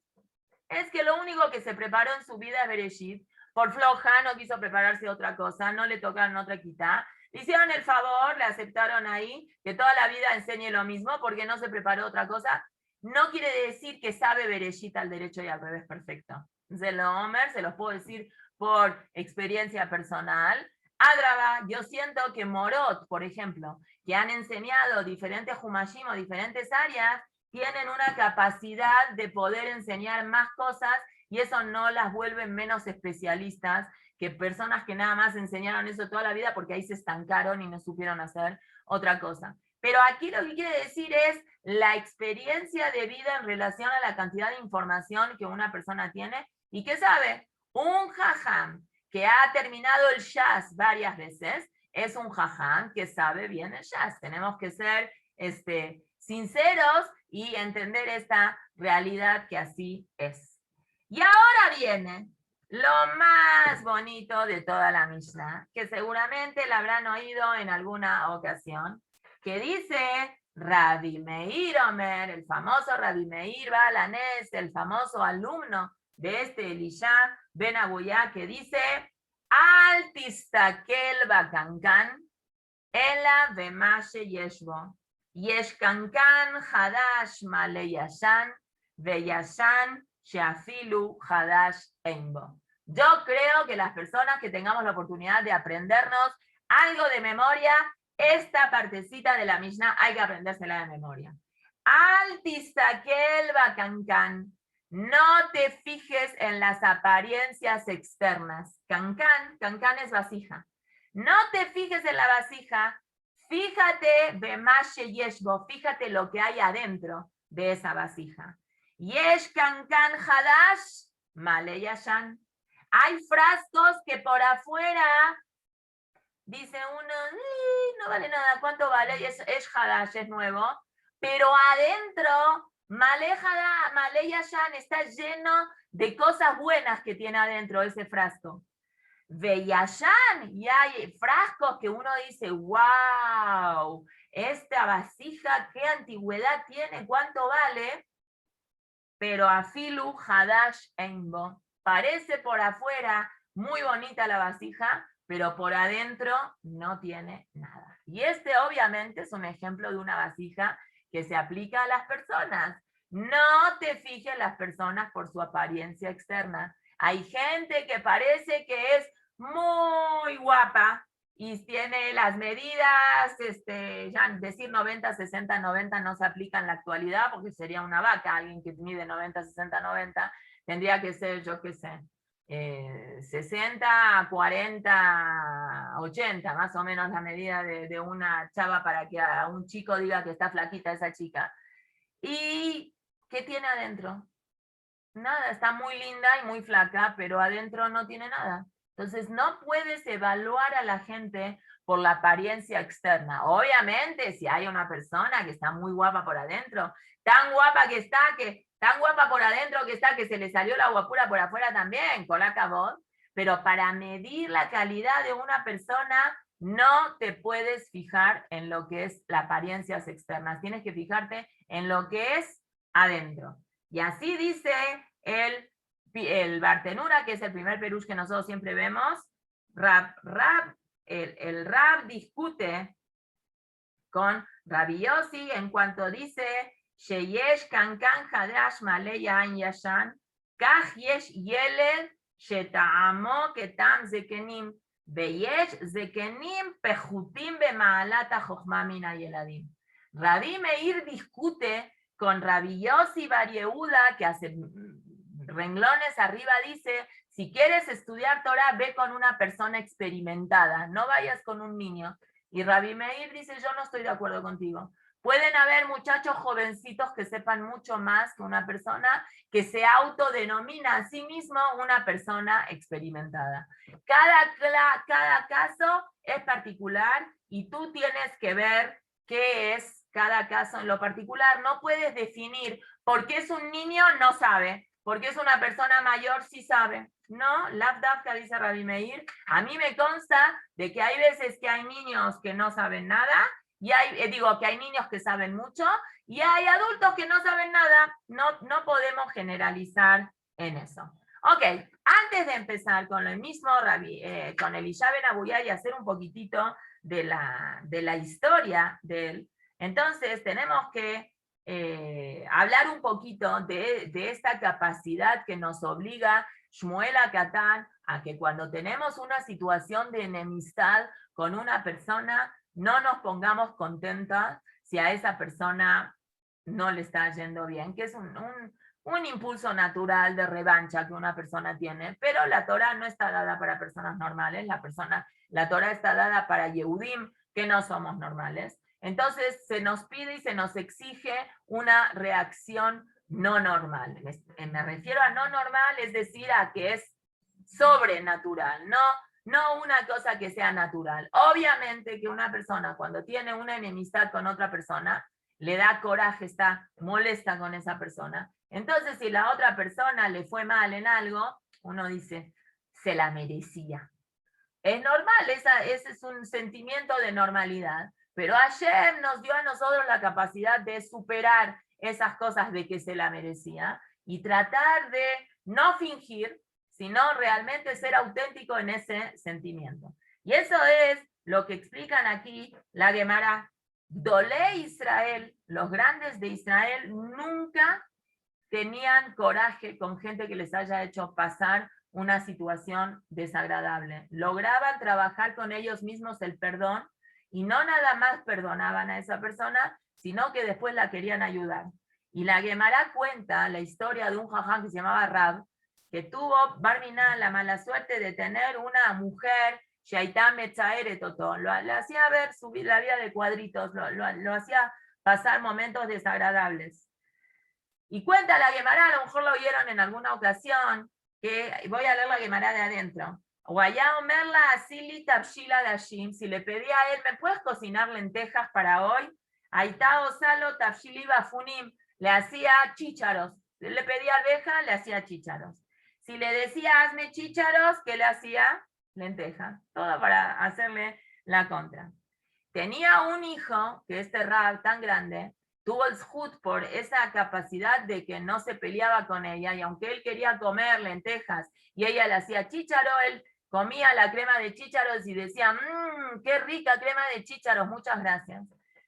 Es que lo único que se preparó en su vida es Bereshit. Por floja, no quiso prepararse otra cosa, no le tocaron otra quitá. Le hicieron el favor, le aceptaron ahí, que toda la vida enseñe lo mismo porque no se preparó otra cosa. No quiere decir que sabe Bereshit al derecho y al revés perfecto. Zelomer, se los puedo decir por experiencia personal. Adraba, yo siento que Morot, por ejemplo, que han enseñado diferentes Humashim o diferentes áreas, tienen una capacidad de poder enseñar más cosas y eso no las vuelve menos especialistas que personas que nada más enseñaron eso toda la vida porque ahí se estancaron y no supieron hacer otra cosa. Pero aquí lo que quiere decir es la experiencia de vida en relación a la cantidad de información que una persona tiene y que sabe, un jajam que ha terminado el Shas varias veces, es un jajam que sabe bien el Shas. Tenemos que ser sinceros y entender esta realidad que así es. Y ahora viene lo más bonito de toda la Mishnah, que seguramente la habrán oído en alguna ocasión, que dice Rabbi Meir Omer, el famoso Rabbi Meir Baal Hanes, el famoso alumno de Elisha Ben Abuyá, que dice Al tistakel bakankan ela vemashe yeshbo yesh kankan hadash male yashan veyashan sheafilu hadash einbo. Yo creo que las personas que tengamos la oportunidad de aprendernos algo de memoria, esta partecita de la Mishnah hay que aprendérsela de memoria. Al tistakel bakankan, no te fijes en las apariencias externas. Cancan es vasija. No te fijes en la vasija, fíjate bemashe yeshbo, fíjate lo que hay adentro de esa vasija. Yesh cancan hadash male yashan. Hay frascos que por afuera dice uno, no vale nada, ¿cuánto vale? Es hadash, es nuevo, pero adentro Male Yashan está lleno de cosas buenas que tiene adentro ese frasco. Veyashan, y hay frascos que uno dice, wow, esta vasija, qué antigüedad tiene, cuánto vale, pero afilu hadash einbo. Parece por afuera muy bonita la vasija, pero por adentro no tiene nada. Y este obviamente es un ejemplo de una vasija que se aplica a las personas. No te fijes las personas por su apariencia externa. Hay gente que parece que es muy guapa y tiene las medidas, ya decir 90, 60, 90 no se aplica en la actualidad porque sería una vaca. Alguien que mide 90, 60, 90 tendría que ser, yo qué sé, 60, 40, 80, más o menos la medida de una chava para que a un chico diga que está flaquita esa chica. ¿Y qué tiene adentro? Nada, está muy linda y muy flaca, pero adentro no tiene nada. Entonces no puedes evaluar a la gente por la apariencia externa. Obviamente, si hay una persona que está muy guapa por adentro, tan guapa que está, tan guapa por adentro que está, que se le salió la guapura por afuera también, con la cabot, pero para medir la calidad de una persona, no te puedes fijar en lo que es las apariencias externas, tienes que fijarte en lo que es adentro. Y así dice el Bartenura, que es el primer perush que nosotros siempre vemos. El Rab discute con Rabbi Yossi en cuanto dice Sheyesh kankan hadash male yain yashan kach yesh yeled sheta'amo ketam zekenim veyesh zekenim pechutim bema'alat hachokma min hayeladim. Rabbi Meir discute con Rabbi Yossi Bar Yehuda, que hace renglones arriba dice, si quieres estudiar Torah, ve con una persona experimentada, no vayas con un niño. Y Rabbi Meir dice, yo no estoy de acuerdo contigo. Pueden haber muchachos jovencitos que sepan mucho más que una persona que se autodenomina a sí mismo una persona experimentada. Cada caso es particular y tú tienes que ver qué es cada caso en lo particular. No puedes definir por qué es un niño, no sabe. Porque es una persona mayor, sí sabe. No, Lavdavka, dice Rabbi Meir. A mí me consta de que hay veces que hay niños que no saben nada, y que hay niños que saben mucho, y hay adultos que no saben nada. No podemos generalizar en eso. Ok, antes de empezar con el mismo con Elisha Ben Abuyá y hacer un poquitito de la historia de él, entonces tenemos que hablar un poquito de esta capacidad que nos obliga Shmuel Akatán a que cuando tenemos una situación de enemistad con una persona, no nos pongamos contentas si a esa persona no le está yendo bien, que es un impulso natural de revancha que una persona tiene, pero la Torah no está dada para personas normales, la Torah está dada para Yehudim, que no somos normales. Entonces se nos pide y se nos exige una reacción no normal. Me refiero a no normal, es decir, a que es sobrenatural, no una cosa que sea natural. Obviamente que una persona cuando tiene una enemistad con otra persona, le da coraje, está molesta con esa persona. Entonces, si la otra persona le fue mal en algo, uno dice, se la merecía. Es normal, ese es un sentimiento de normalidad. Pero Hashem nos dio a nosotros la capacidad de superar esas cosas de que se la merecía y tratar de no fingir, sino realmente ser auténtico en ese sentimiento. Y eso es lo que explican aquí la Gemara. Dolé Israel, los grandes de Israel, nunca tenían coraje con gente que les haya hecho pasar una situación desagradable. Lograban trabajar con ellos mismos el perdón y no nada más perdonaban a esa persona, sino que después la querían ayudar. Y la Gemara cuenta la historia de un jajam que se llamaba Rab, que tuvo Barminan la mala suerte de tener una mujer, Shaitá Metzaere Totó, le hacía ver subir la vida de cuadritos, lo hacía pasar momentos desagradables. Y cuenta la Gemara, a lo mejor lo oyeron en alguna ocasión, que voy a leer la Gemara de adentro. Guayá Omerla Asili Tabshila Dashim, si le pedía a él, ¿me puedes cocinar lentejas para hoy? Aitá Osalo Tabshili Bafunim, le hacía chícharos. Le pedía arveja, le hacía chícharos. Si le decía, hazme chícharos, ¿qué le hacía? Lentejas. Todo para hacerle la contra. Tenía un hijo, que este Rab tan grande, tuvo el zhut por esa capacidad de que no se peleaba con ella, y aunque él quería comer lentejas y ella le hacía chícharo, él comía la crema de chícharos y decía, qué rica crema de chícharos, muchas gracias.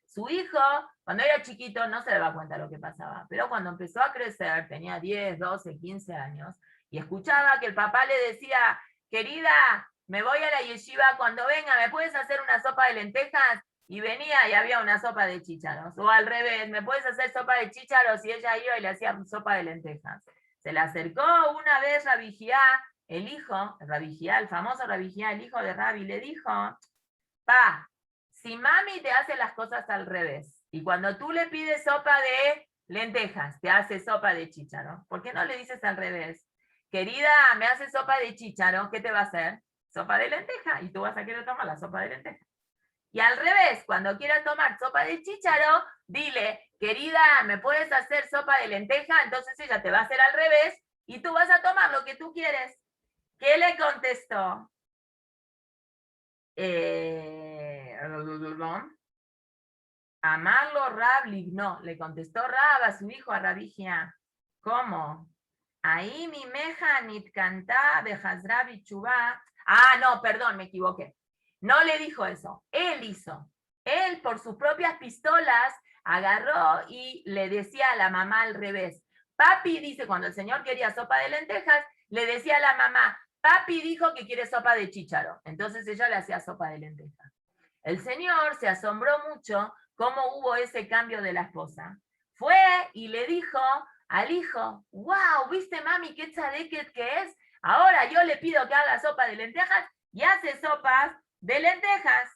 Su hijo, cuando era chiquito, no se daba cuenta de lo que pasaba, pero cuando empezó a crecer, tenía 10, 12, 15 años, y escuchaba que el papá le decía, querida, me voy a la yeshiva, cuando venga, ¿me puedes hacer una sopa de lentejas? Y venía y había una sopa de chícharos. O al revés, ¿me puedes hacer sopa de chícharos? Y ella iba y le hacía sopa de lentejas. Se le acercó una vez Rabbi Giá, el hijo, Rabbi Giá, el famoso Rabbi Giá, el hijo de Rabbi, le dijo, pa, si mami te hace las cosas al revés, y cuando tú le pides sopa de lentejas, te hace sopa de chícharo, ¿por qué no le dices al revés? Querida, me hace sopa de chícharo, ¿qué te va a hacer? Sopa de lenteja, y tú vas a querer tomar la sopa de lenteja. Y al revés, cuando quieras tomar sopa de chícharo, dile, querida, ¿me puedes hacer sopa de lenteja? Entonces ella te va a hacer al revés y tú vas a tomar lo que tú quieres. ¿Qué le contestó? Amarlo Rab no, le contestó Rab a su hijo, a Rabbi Giá. ¿Cómo? Ahí mi meja nit cantá bejazra bichubá. Ah, no, perdón, me equivoqué. No le dijo eso, él hizo. Él por sus propias pistolas agarró y le decía a la mamá al revés. Papi dice, cuando el señor quería sopa de lentejas, le decía a la mamá, papi dijo que quiere sopa de chícharo. Entonces ella le hacía sopa de lentejas. El señor se asombró mucho cómo hubo ese cambio de la esposa. Fue y le dijo al hijo, wow, ¿viste mami qué tzadeket que es? Ahora yo le pido que haga sopa de lentejas y hace sopas de lentejas.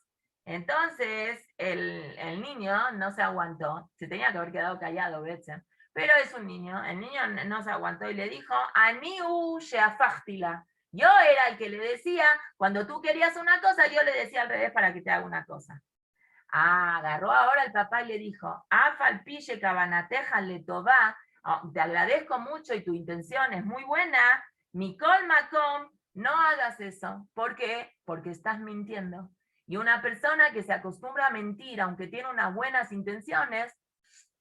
Entonces el niño no se aguantó, se tenía que haber quedado callado, Betzem, pero es un niño, el niño no se aguantó y le dijo, Aniu sheafachtila. Yo era el que le decía, cuando tú querías una cosa, yo le decía al revés para que te haga una cosa. Ah, agarró ahora el papá y le dijo, Afal pille cabanateja le toba, te agradezco mucho y tu intención es muy buena, Mikol Makom, no hagas eso. ¿Por qué? Porque estás mintiendo. Y una persona que se acostumbra a mentir, aunque tiene unas buenas intenciones,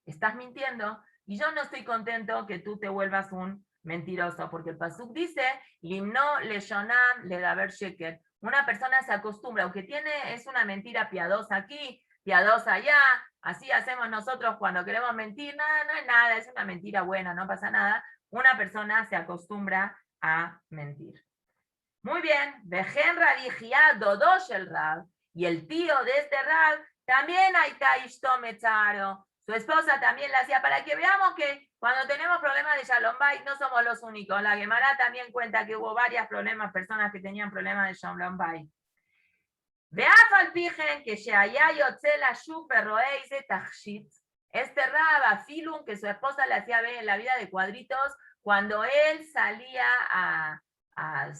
estás mintiendo. Y yo no estoy contento que tú te vuelvas un mentiroso, porque el pasuk dice, Limno le shonam le daber sheker. Una persona se acostumbra, aunque es una mentira piadosa aquí, piadosa allá, así hacemos nosotros cuando queremos mentir, nada, no es nada, es una mentira buena, no pasa nada. Una persona se acostumbra a mentir. Muy bien, Vejen Radigia Dodosh el Rab, y el tío de este Rab también Aita Ishtomecharo. Su esposa también la hacía, para que veamos que cuando tenemos problemas de Shalom Bait no somos los únicos. La Gemara también cuenta que hubo varios problemas, personas que tenían problemas de Shalom Bait. Veafal pijen que Sheaya Yotze la Shuk Berroe dice Tachshit. Este Rab, Afilun, que su esposa le hacía ver en la vida de cuadritos, cuando él salía a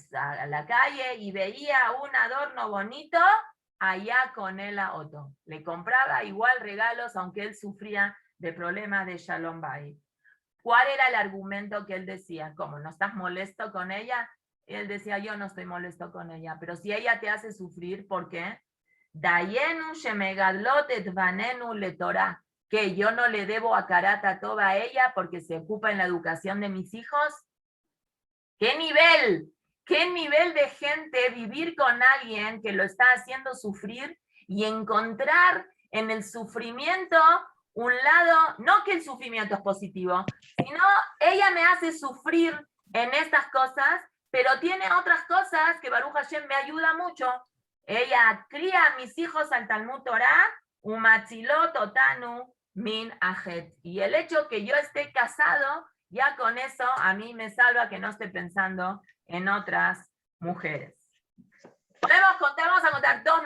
la calle y veía un adorno bonito, allá con él a Otto. Le compraba igual regalos, aunque él sufría de problemas de Shalom Bayit. ¿Cuál era el argumento que él decía? ¿Cómo? ¿No estás molesto con ella? Y él decía, yo no estoy molesto con ella, pero si ella te hace sufrir, ¿por qué? Dayenu shemegadlot et vanenu le Torah, que yo no le debo a Karata toda a ella porque se ocupa en la educación de mis hijos. ¿Qué nivel? ¿Qué nivel de gente vivir con alguien que lo está haciendo sufrir y encontrar en el sufrimiento un lado, no que el sufrimiento es positivo, sino ella me hace sufrir en estas cosas, pero tiene otras cosas que Baruch Hashem me ayuda mucho. Ella cría a mis hijos al Talmud Torah, umatzilot otanu min ajet. Y el hecho que yo esté casado, ya con eso a mí me salva que no esté pensando en otras mujeres. Vamos a contar dos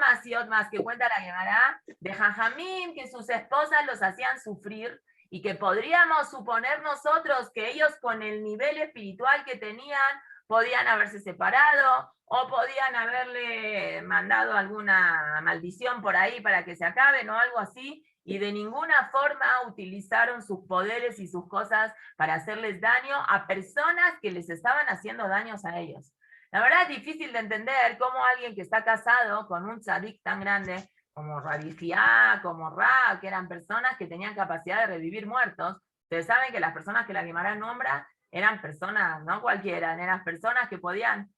más que cuenta la Gemara de Jajamín, que sus esposas los hacían sufrir y que podríamos suponer nosotros que ellos con el nivel espiritual que tenían podían haberse separado o podían haberle mandado alguna maldición por ahí para que se acaben o algo así, y de ninguna forma utilizaron sus poderes y sus cosas para hacerles daño a personas que les estaban haciendo daños a ellos. La verdad es difícil de entender cómo alguien que está casado con un tzadik tan grande como Rabbi Fiá, como Ra, que eran personas que tenían capacidad de revivir muertos. Ustedes saben que las personas que la Guimara nombra eran personas, no cualquiera, eran personas que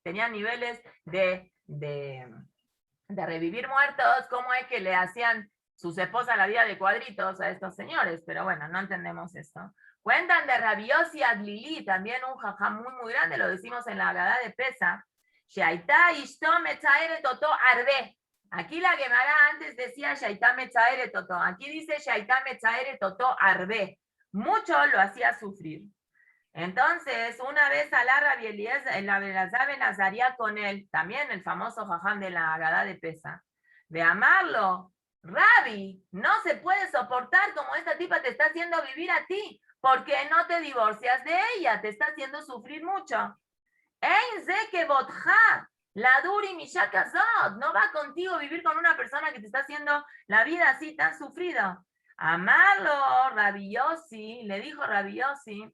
tenían niveles de revivir muertos. ¿Cómo es que le hacían sus esposas la vida de cuadritos a estos señores? Pero bueno, no entendemos esto. Cuentan de Rabbi Yossi Aglili, también un jajam muy, muy grande, lo decimos en la Agadá de Pesa. Shaita ishto metzaere toto arbe. Aquí la Gemara antes decía Shaita metzaere toto. Aquí dice Shaita metzaere toto arbe. Mucho lo hacía sufrir. Entonces, una vez Alá Rabbi Eliezer, la Belazar ben Azaria con él, también el famoso jajam de la Agadá de Pesa, de amarlo, Rabbi, no se puede soportar como esta tipa te está haciendo vivir a ti. ¿Por qué no te divorcias de ella? Te está haciendo sufrir mucho. Ein ze que botja, la duri mishakazot, no va contigo vivir con una persona que te está haciendo la vida así tan sufrida. Amarlo, Rabbi Yossi, le dijo Rabbi Yossi,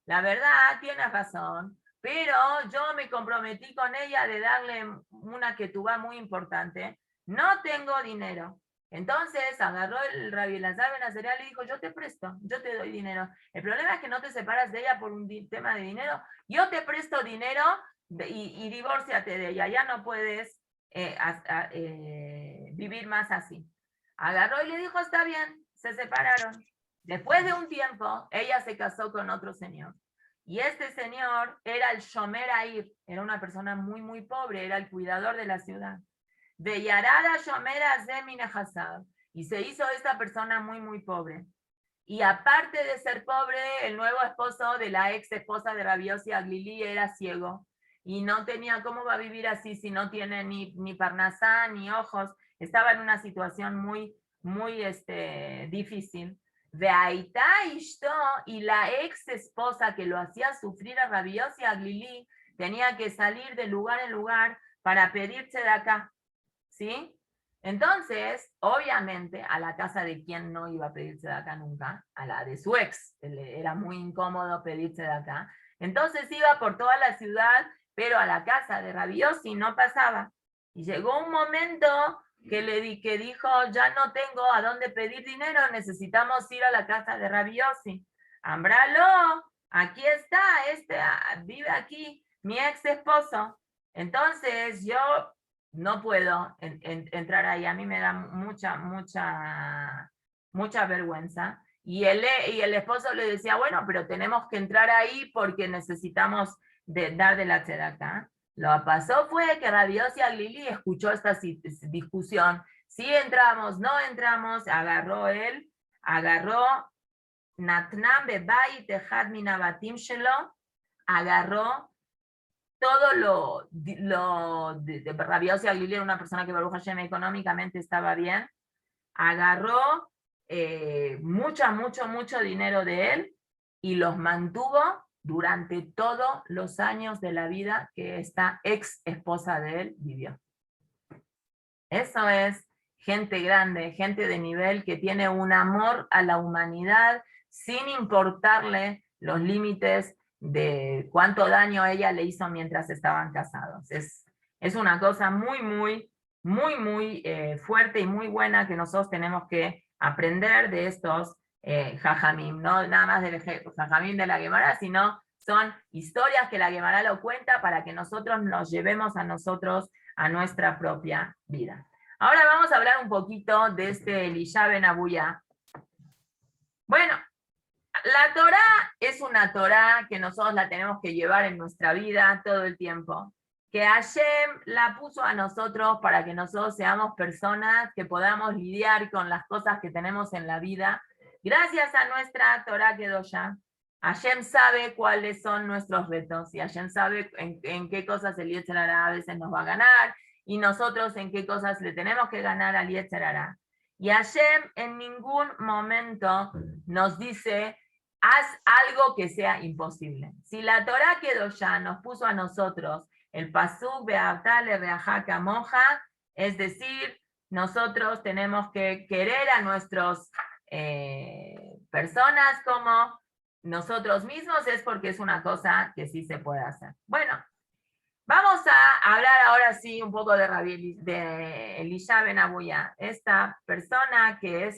la verdad, tienes razón, pero yo me comprometí con ella de darle una ketubá muy importante. No tengo dinero. Entonces agarró el Rabbi Elazar ben Azaria y le dijo, yo te presto, yo te doy dinero. El problema es que no te separas de ella por un tema de dinero. Yo te presto dinero y divórciate de ella. Ya no puedes vivir más así. Agarró y le dijo, está bien, se separaron. Después de un tiempo, ella se casó con otro señor. Y este señor era el Shomer Air, era una persona muy, muy pobre, era el cuidador de la ciudad. De Yarada Shomer Azemina Hasad. Y se hizo esta persona muy, muy pobre. Y aparte de ser pobre, el nuevo esposo de la ex esposa de Rabbi Yossi Aglili era ciego. Y no tenía cómo va a vivir así si no tiene ni parnasá, ni ojos. Estaba en una situación muy, muy difícil. De Aitá Ishto, y la ex esposa que lo hacía sufrir a Rabbi Yossi Aglili tenía que salir de lugar en lugar para pedirse de acá. ¿Sí? Entonces, obviamente, a la casa de quien no iba a pedirse de acá nunca, a la de su ex, era muy incómodo pedirse de acá. Entonces iba por toda la ciudad, pero a la casa de Rabbi Yossi no pasaba. Y llegó un momento que dijo, ya no tengo a dónde pedir dinero, necesitamos ir a la casa de Rabbi Yossi. Ambralo, aquí está, vive aquí, mi ex esposo. Entonces yo no puedo entrar ahí, a mí me da mucha vergüenza. Y el esposo le decía, bueno, pero tenemos que entrar ahí porque necesitamos dar de la tzedakah. Lo que pasó fue que Rabbi Yossi Aglili escuchó esta discusión. Si entramos, no entramos, agarró Natnam Bebai Tehad Minabatim Shelo, agarró todo de Rabbi Yossi Aglili era una persona que Baruch Hashem económicamente estaba bien, agarró mucho dinero de él y los mantuvo durante todos los años de la vida que esta ex esposa de él vivió. Eso es gente grande, gente de nivel que tiene un amor a la humanidad sin importarle los límites de cuánto daño ella le hizo mientras estaban casados. Es una cosa muy fuerte y muy buena que nosotros tenemos que aprender de estos jajamim, no nada más del jajamim de la Gemara, sino son historias que la Gemara lo cuenta para que nosotros nos llevemos a nosotros a nuestra propia vida. Ahora vamos a hablar un poquito de este Elisha ben Abuya. Bueno, la Torá es una Torá que nosotros la tenemos que llevar en nuestra vida todo el tiempo. Que Hashem la puso a nosotros para que nosotros seamos personas que podamos lidiar con las cosas que tenemos en la vida. Gracias a nuestra Torá Kedoshá, Hashem sabe cuáles son nuestros retos y Hashem sabe en qué cosas el Yetzer Hará a veces nos va a ganar y nosotros en qué cosas le tenemos que ganar al Yetzer Hará. Y Hashem en ningún momento nos dice, haz algo que sea imposible. Si la Torá Kedoshá nos puso a nosotros el pasuk be'avta lereajá kamoja, es decir, nosotros tenemos que querer a nuestras personas como nosotros mismos, es porque es una cosa que sí se puede hacer. Bueno, vamos a hablar ahora sí un poco de Elisha ben Abuya, esta persona que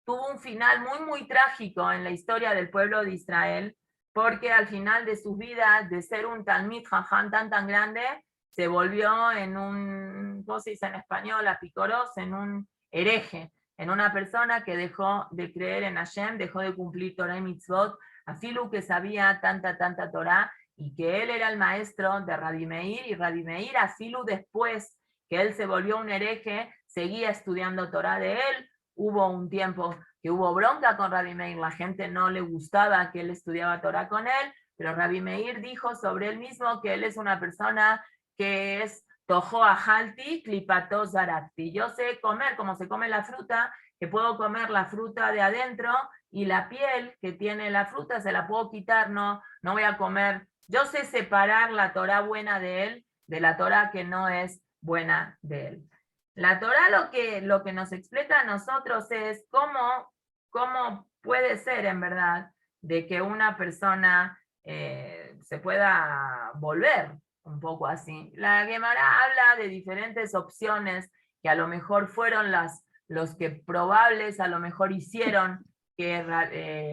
tuvo un final muy trágico en la historia del pueblo de Israel, porque al final de sus vidas, de ser un Talmid Jajam tan grande, se volvió en un, ¿cómo se dice en español? Apicoros, en un hereje, en una persona que dejó de creer en Hashem, dejó de cumplir Torah y Mitzvot, afilu que sabía tanta Torah, y que él era el maestro de Rabbi Meir, y Rabbi Meir, afilu después que él se volvió un hereje, seguía estudiando Torah de él. Hubo un tiempo que hubo bronca con Rabbi Meir, la gente no le gustaba que él estudiaba Torah con él, pero Rabbi Meir dijo sobre él mismo que él es una persona que es tojo ajalti, klipato zarakti. Yo sé comer como se come la fruta, que puedo comer la fruta de adentro y la piel que tiene la fruta se la puedo quitar, no voy a comer. Yo sé separar la Torah buena de él de la Torah que no es buena de él. La Torá lo que nos explica a nosotros es cómo puede ser en verdad de que una persona se pueda volver un poco así. La Gemara habla de diferentes opciones que a lo mejor fueron los que probables a lo mejor hicieron que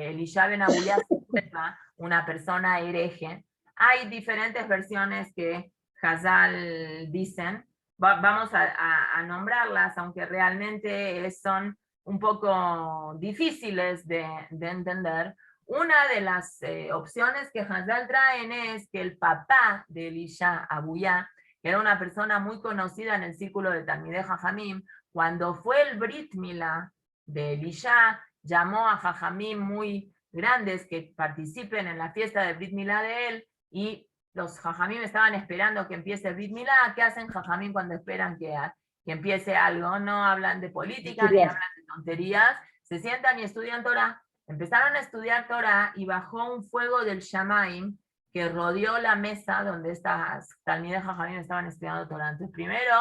Elisha ben Abuya se vuelva una persona hereje. Hay diferentes versiones que Hazal dicen. Vamos a nombrarlas, aunque realmente son un poco difíciles de entender. Una de las opciones que Hazal traen es que el papá de Elisha Abuya, que era una persona muy conocida en el círculo de Talmidei Jajamim, cuando fue el Brit Milá de Elisha, llamó a Jajamim muy grandes que participen en la fiesta de Brit Milá de él, y los jajamim estaban esperando que empiece el Brit Milá. ¿Qué hacen jajamim cuando esperan que empiece algo? No hablan de política, ni hablan de tonterías, se sientan y estudian Torah. Empezaron a estudiar Torah y bajó un fuego del Shamaim que rodeó la mesa donde estas talmidei jajamim estaban estudiando Torah. Entonces primero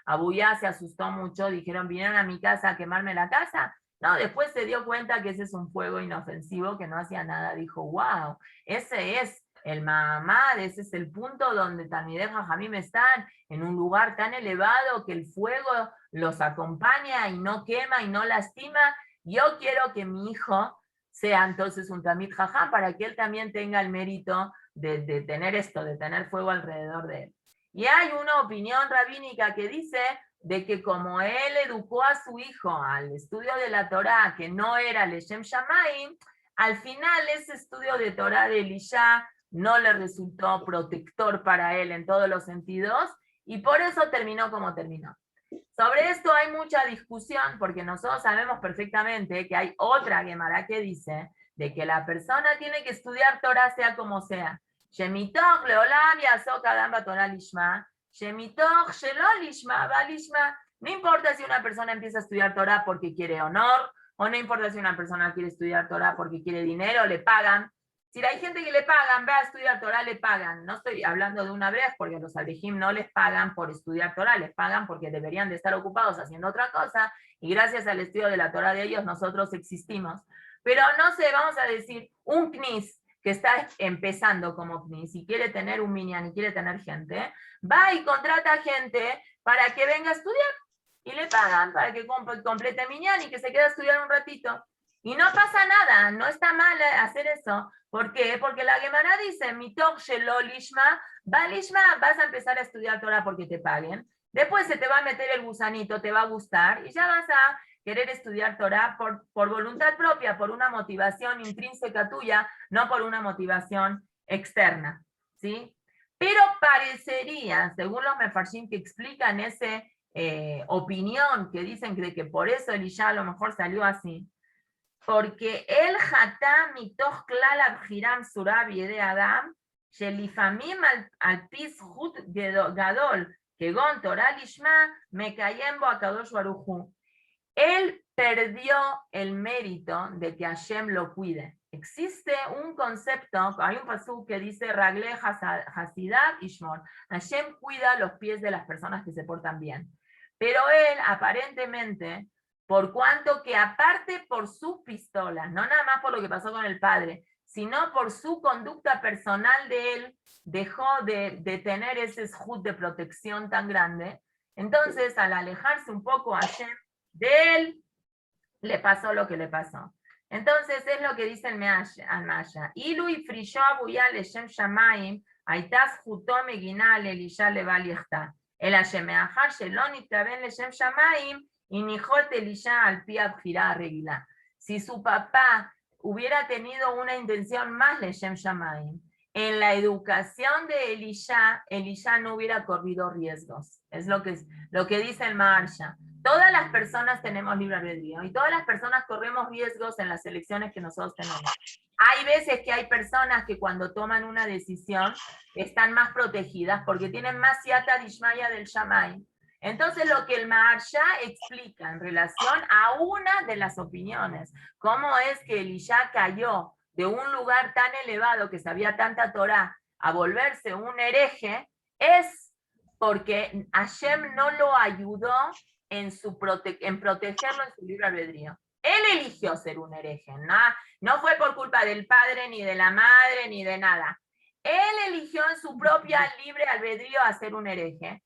Abuya se asustó mucho, dijeron, ¿vinieron a mi casa a quemarme la casa? No, después se dio cuenta que ese es un fuego inofensivo, que no hacía nada. Dijo, wow, ese es el Mahamad, ese es el punto donde Talmidei Jajamim están, en un lugar tan elevado que el fuego los acompaña y no quema y no lastima. Yo quiero que mi hijo sea entonces un Talmid Jajam para que él también tenga el mérito de tener esto, de tener fuego alrededor de él. Y hay una opinión rabínica que dice de que como él educó a su hijo al estudio de la Torá, que no era Leshem Shamayim, al final ese estudio de Torá de Elisha no le resultó protector para él en todos los sentidos, y por eso terminó como terminó. Sobre esto hay mucha discusión, porque nosotros sabemos perfectamente que hay otra Gemara que dice de que la persona tiene que estudiar Torah sea como sea. Shemitoch leolam yasok adam batorah lishma, shemitoch shelo lishma va lishma. No importa si una persona empieza a estudiar Torah porque quiere honor, o no importa si una persona quiere estudiar Torah porque quiere dinero, le pagan. Si hay gente que le pagan, ve a estudiar Torah, le pagan. No estoy hablando de una vez porque los Abrejim no les pagan por estudiar Torah, les pagan porque deberían de estar ocupados haciendo otra cosa, y gracias al estudio de la Torah de ellos nosotros existimos. Pero no sé, vamos a decir, un knis que está empezando como knis y quiere tener un minyan y quiere tener gente, va y contrata gente para que venga a estudiar y le pagan para que complete minyan y que se quede a estudiar un ratito. Y no pasa nada, no está mal hacer eso. ¿Por qué? Porque la Gemara dice, mitoch shelo lishma, va lishma, vas a empezar a estudiar Torah porque te paguen. Después se te va a meter el gusanito, te va a gustar y ya vas a querer estudiar Torah por voluntad propia, por una motivación intrínseca tuya, no por una motivación externa, ¿sí? Pero parecería, según los mefarshim que explican esa opinión, que dicen que por eso Elisha a lo mejor salió así, porque el Hatá mitoch klal abhiram surab yede Adam, shelifamim al pis hut gadol, kegon Torah lishma, mekayem bo akadosh baruch hu. Él perdió el mérito de que Hashem lo cuide. Existe un concepto, hay un pasú que dice Ragle Hasidat Ishmor. Hashem cuida los pies de las personas que se portan bien. Pero él aparentemente, por cuanto que aparte por sus pistolas, no nada más por lo que pasó con el padre, sino por su conducta personal de él, dejó de tener ese shut de protección tan grande. Entonces, al alejarse un poco Hashem de él, le pasó lo que le pasó. Entonces es lo que dice el Maya. Ilu y frisho abuya leshem shamayim, aitas jutom eginal elisha levaliechta. El Hashem meachar shelon itaben leshem shamayim, y nijot elisha al pi abjira regila. Si su papá hubiera tenido una intención más leshem shamayim, en la educación de Elisha no hubiera corrido riesgos. Es lo que dice el Maharsha. Todas las personas tenemos libre albedrío y todas las personas corremos riesgos en las elecciones que nosotros tenemos. Hay veces que hay personas que cuando toman una decisión están más protegidas porque tienen más siata dishmaya del Shammai. Entonces lo que el Maharsha explica en relación a una de las opiniones, cómo es que Elisha cayó de un lugar tan elevado que sabía tanta Torah a volverse un hereje, es porque Hashem no lo ayudó en protegerlo en su libre albedrío. Él eligió ser un hereje, no fue por culpa del padre, ni de la madre, ni de nada. Él eligió en su propia libre albedrío a ser un hereje,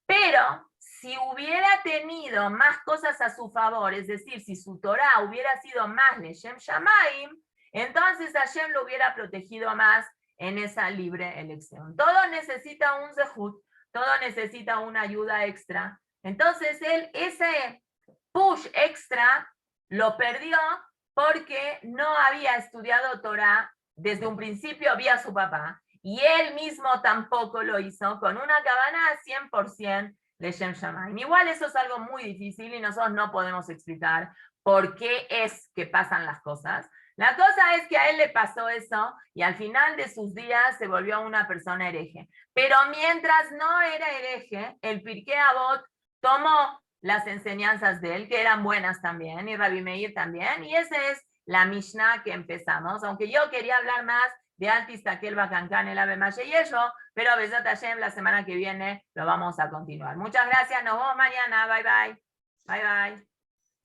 pero si hubiera tenido más cosas a su favor, es decir, si su Torah hubiera sido más Leshem Shamayim, entonces Hashem lo hubiera protegido más en esa libre elección. Todo necesita un zehut, todo necesita una ayuda extra. Entonces él ese push extra lo perdió porque no había estudiado Torah desde un principio, vía su papá, y él mismo tampoco lo hizo con una cabana 100% de Shem Shamayim. Igual eso es algo muy difícil y nosotros no podemos explicar por qué es que pasan las cosas. La cosa es que a él le pasó eso y al final de sus días se volvió una persona hereje. Pero mientras no era hereje, el Pirkei Avot tomó las enseñanzas de él, que eran buenas también, y Rabbi Meir también, y esa es la Mishnah que empezamos, aunque yo quería hablar más de Altis Takel Bacancan, el Ave Mashiach, pero Besat Hashem, la semana que viene lo vamos a continuar. Muchas gracias, nos vemos mañana, bye bye. Bye bye.